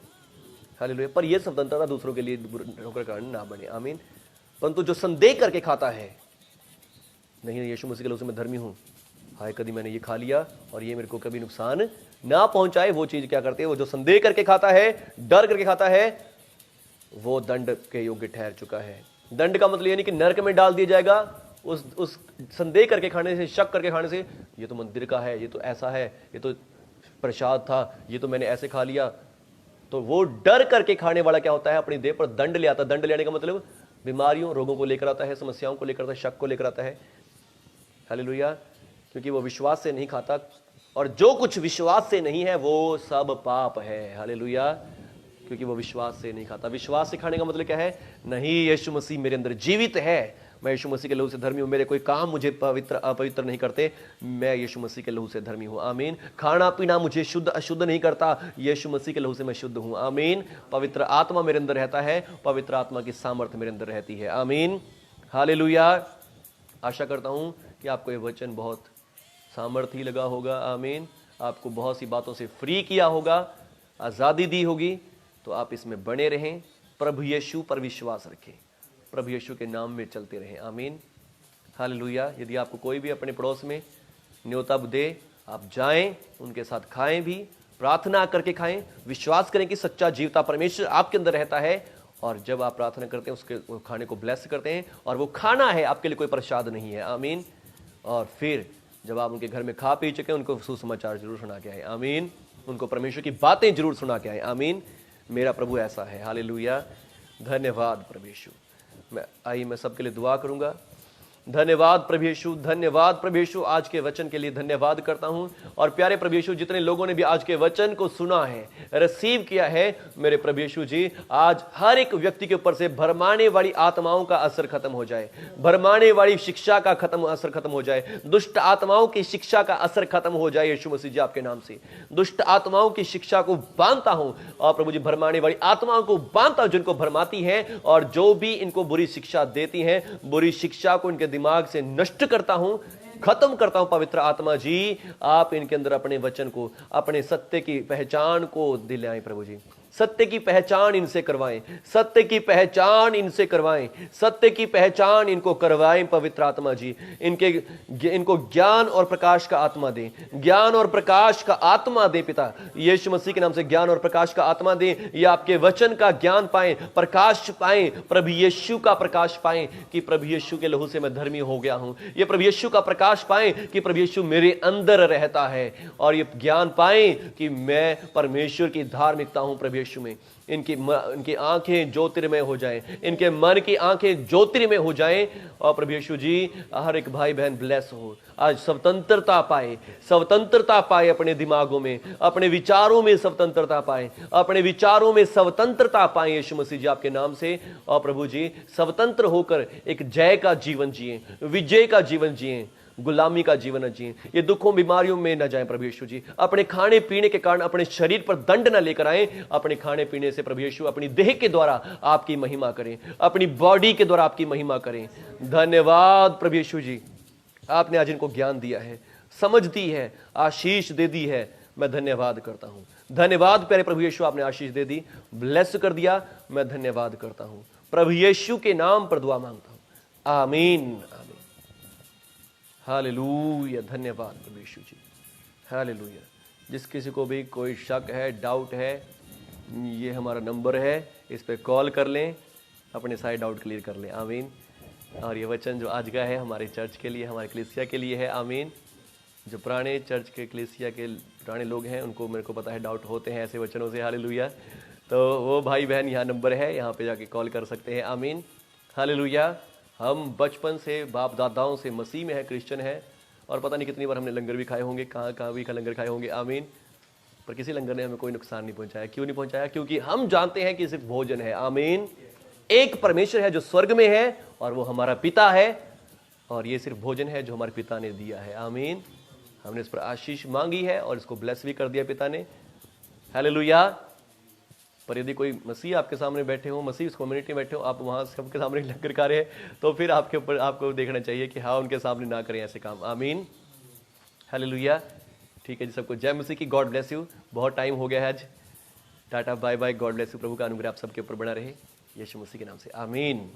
Speaker 1: हालेलुया। पर यह स्वतंत्रता दूसरों के लिए ठोकर कारण ना बने। आमीन। परंतु जो संदेह करके खाता है, नहीं यीशु मसीह के लहू से मैं धर्मी हूं, हाय कभी मैंने ये खा लिया और ये मेरे को कभी नुकसान ना पहुंचाए, वो चीज क्या करते हैं, वो जो संदेह करके खाता है, डर करके खाता है, वो दंड के योग्य ठहर चुका है। दंड का मतलब ये नहीं कि नरक में डाल दिया जाएगा उस संदेह करके खाने से, शक करके खाने से, ये तो मंदिर का है, ये तो ऐसा है, ये तो प्रसाद था, ये तो मैंने ऐसे खा लिया। तो वो डर करके खाने वाला क्या होता है, अपनी देह पर दंड ले आता है। दंड लेने का मतलब बीमारियों, रोगों को लेकर आता है, समस्याओं को लेकर आता है, शक को लेकर आता है। हालेलुया। क्योंकि वो विश्वास से नहीं खाता, और जो कुछ विश्वास से नहीं है वो सब पाप है। हालेलुया। क्योंकि वो विश्वास से नहीं खाता। विश्वास से खाने का मतलब क्या है, नहीं यीशु मसीह मेरे अंदर जीवित है, मैं यीशु मसीह के लहू से धर्मी हूं, मेरे कोई काम मुझे अपवित्र नहीं करते, मैं यीशु मसीह के लहू से धर्मी हूं। आमीन। खाना पीना मुझे शुद्ध अशुद्ध नहीं करता, यीशु मसीह के लहू से मैं शुद्ध हूं। आमीन। पवित्र आत्मा मेरे अंदर रहता है, पवित्र आत्मा की सामर्थ्य मेरे अंदर रहती है। आमीन। हालेलुया। आशा करता हूं कि आपको ये वचन बहुत सामर्थ्य लगा होगा। आमीन। आपको बहुत सी बातों से फ्री किया होगा, आजादी दी होगी, तो आप इसमें बने रहें। प्रभु यीशु पर विश्वास रखें, प्रभु यीशु के नाम में चलते रहें। आमीन। हालेलुया। यदि आपको कोई भी अपने पड़ोस में न्योता दे, आप जाएं, उनके साथ खाएं भी, प्रार्थना करके खाएं, विश्वास करें कि सच्चा जीवता परमेश्वर आपके अंदर रहता है, और जब आप प्रार्थना करते हैं उसके खाने को ब्लेस करते हैं, और वो खाना है आपके लिए कोई प्रसाद नहीं है। आमीन। और फिर जब आप उनके घर में खा पी चुके, उनको सुसमाचार जरूर सुना के आए। आमीन। उनको परमेश्वर की बातें जरूर सुना के आए। आमीन। मेरा प्रभु ऐसा है। हालेलुया। धन्यवाद प्रभु यीशु। मैं सबके लिए दुआ करूंगा। धन्यवाद प्रभु यीशु, धन्यवाद प्रभु यीशु, आज के वचन के लिए धन्यवाद करता हूं। और प्यारे प्रभु यीशु, जितने लोगों ने भी आज के वचन को सुना है, रिसीव किया है, मेरे प्रभु यीशु जी, आज हर एक व्यक्ति के ऊपर से भरमाने वाली आत्माओं का असर खत्म हो जाए, भरमाने वाली शिक्षा का असर खत्म हो जाए, दुष्ट आत्माओं की शिक्षा का असर खत्म हो जाए। यीशु मसीह जी आपके नाम से दुष्ट आत्माओं की शिक्षा को बांधता हूं, और प्रभु जी भरमाने वाली आत्माओं को बांधता हूं, जिनको भरमाती है और जो भी इनको बुरी शिक्षा देती है, बुरी शिक्षा को इनके दिमाग से नष्ट करता हूं, खत्म करता हूं। पवित्र आत्मा जी, आप इनके अंदर अपने वचन को, अपने सत्य की पहचान को दिलाएं प्रभु जी। सत्य की पहचान इनसे करवाएं, सत्य की पहचान इनसे करवाएं, सत्य की पहचान इनको करवाएं। पवित्र आत्मा जी, इनको ज्ञान और प्रकाश का आत्मा दें, ज्ञान और प्रकाश का आत्मा दें पिता, यीशु मसीह के नाम से ज्ञान और प्रकाश का आत्मा दें। ये आपके वचन का ज्ञान पाएं, प्रकाश पाएं, प्रभु यीशु का प्रकाश पाएं कि प्रभु यीशु के लहू से मैं धर्मी हो गया हूं। ये प्रभु यीशु का प्रकाश पाएं कि प्रभु यीशु मेरे अंदर रहता है, और ये ज्ञान पाएं कि मैं परमेश्वर की धार्मिकता हूं। प्रभु यीशु में। इनकी आंखें ज्योतिर्मय हो जाएं, इनके मन की आंखें ज्योतिर्मय हो जाएं। और प्रभु यीशु जी, हर एक भाई बहन ब्लेस हो, आज स्वतंत्रता पाए, स्वतंत्रता पाए अपने दिमागों में, अपने विचारों में स्वतंत्रता पाए, अपने विचारों में स्वतंत्रता पाए यीशु मसीह जी आपके नाम से। और प्रभु जी, स्वतंत्र होकर एक जय का जीवन जिए, विजय का जीवन जिए, गुलामी का जीवन न जिए, ये दुखों बीमारियों में न जाएं प्रभु यीशु जी। अपने खाने पीने के कारण अपने शरीर पर दंड न लेकर आए, अपने खाने पीने से प्रभु यीशु अपनी देह के द्वारा आपकी महिमा करें, अपनी बॉडी के द्वारा आपकी महिमा करें। धन्यवाद प्रभु यीशु जी, आपने आज इनको ज्ञान दिया है, समझ दी है, आशीष दे दी है। मैं धन्यवाद करता हूं। धन्यवाद प्यारे प्रभु यीशु, आपने आशीष दे दी, ब्लेस कर दिया। मैं धन्यवाद करता हूं, प्रभु यीशु के नाम पर दुआ मांगता हूं, आमीन आमीन। हालेलुया, धन्यवाद प्रभु यीशु जी, हालेलुया। जिस किसी को भी कोई शक है, डाउट है, ये हमारा नंबर है, इस पे कॉल कर लें, अपने सारे डाउट क्लियर कर लें। आमीन। और ये वचन जो आज का है हमारे चर्च के लिए, हमारे कलीसिया के लिए है। आमीन। जो पुराने चर्च के कलीसिया के पुराने लोग हैं, उनको मेरे को पता है डाउट होते हैं ऐसे वचनों से। हालेलुया। तो वो भाई बहन, यहाँ नंबर है, यहाँ पे जाके कॉल कर सकते हैं। आमीन, हालेलुया। हम बचपन से बाप दादाओं से मसीह में है, क्रिश्चियन है, और पता नहीं कितनी बार हमने लंगर भी खाए होंगे, कहाँ भी लंगर खाए होंगे। आमीन। पर किसी लंगर ने हमें कोई नुकसान नहीं पहुंचाया। क्यों नहीं पहुंचाया? क्योंकि हम जानते हैं कि सिर्फ भोजन है। आमीन। एक परमेश्वर है जो स्वर्ग में है, और वो हमारा पिता है, और ये सिर्फ भोजन है जो हमारे पिता ने दिया है। आमीन। हमने इस पर आशीष मांगी है और इसको ब्लेस भी कर दिया पिता ने। हालेलुया। पर यदि कोई मसीह आपके सामने बैठे हो, मसीह इस कम्युनिटी में बैठे हो, आप वहाँ सबके सामने लंगर खा रहे हैं, तो फिर आपके ऊपर आपको देखना चाहिए कि हाँ, उनके सामने ना करें ऐसे काम। आमीन, हालेलुया। ठीक है जी, सबको जय मसीह की। God bless you. बहुत टाइम हो गया है आज। Tata bye bye, God bless you. प्रभु का अनुग्रह आप सबके ऊपर बना रहे, यीशु मसीह के नाम से। आमीन।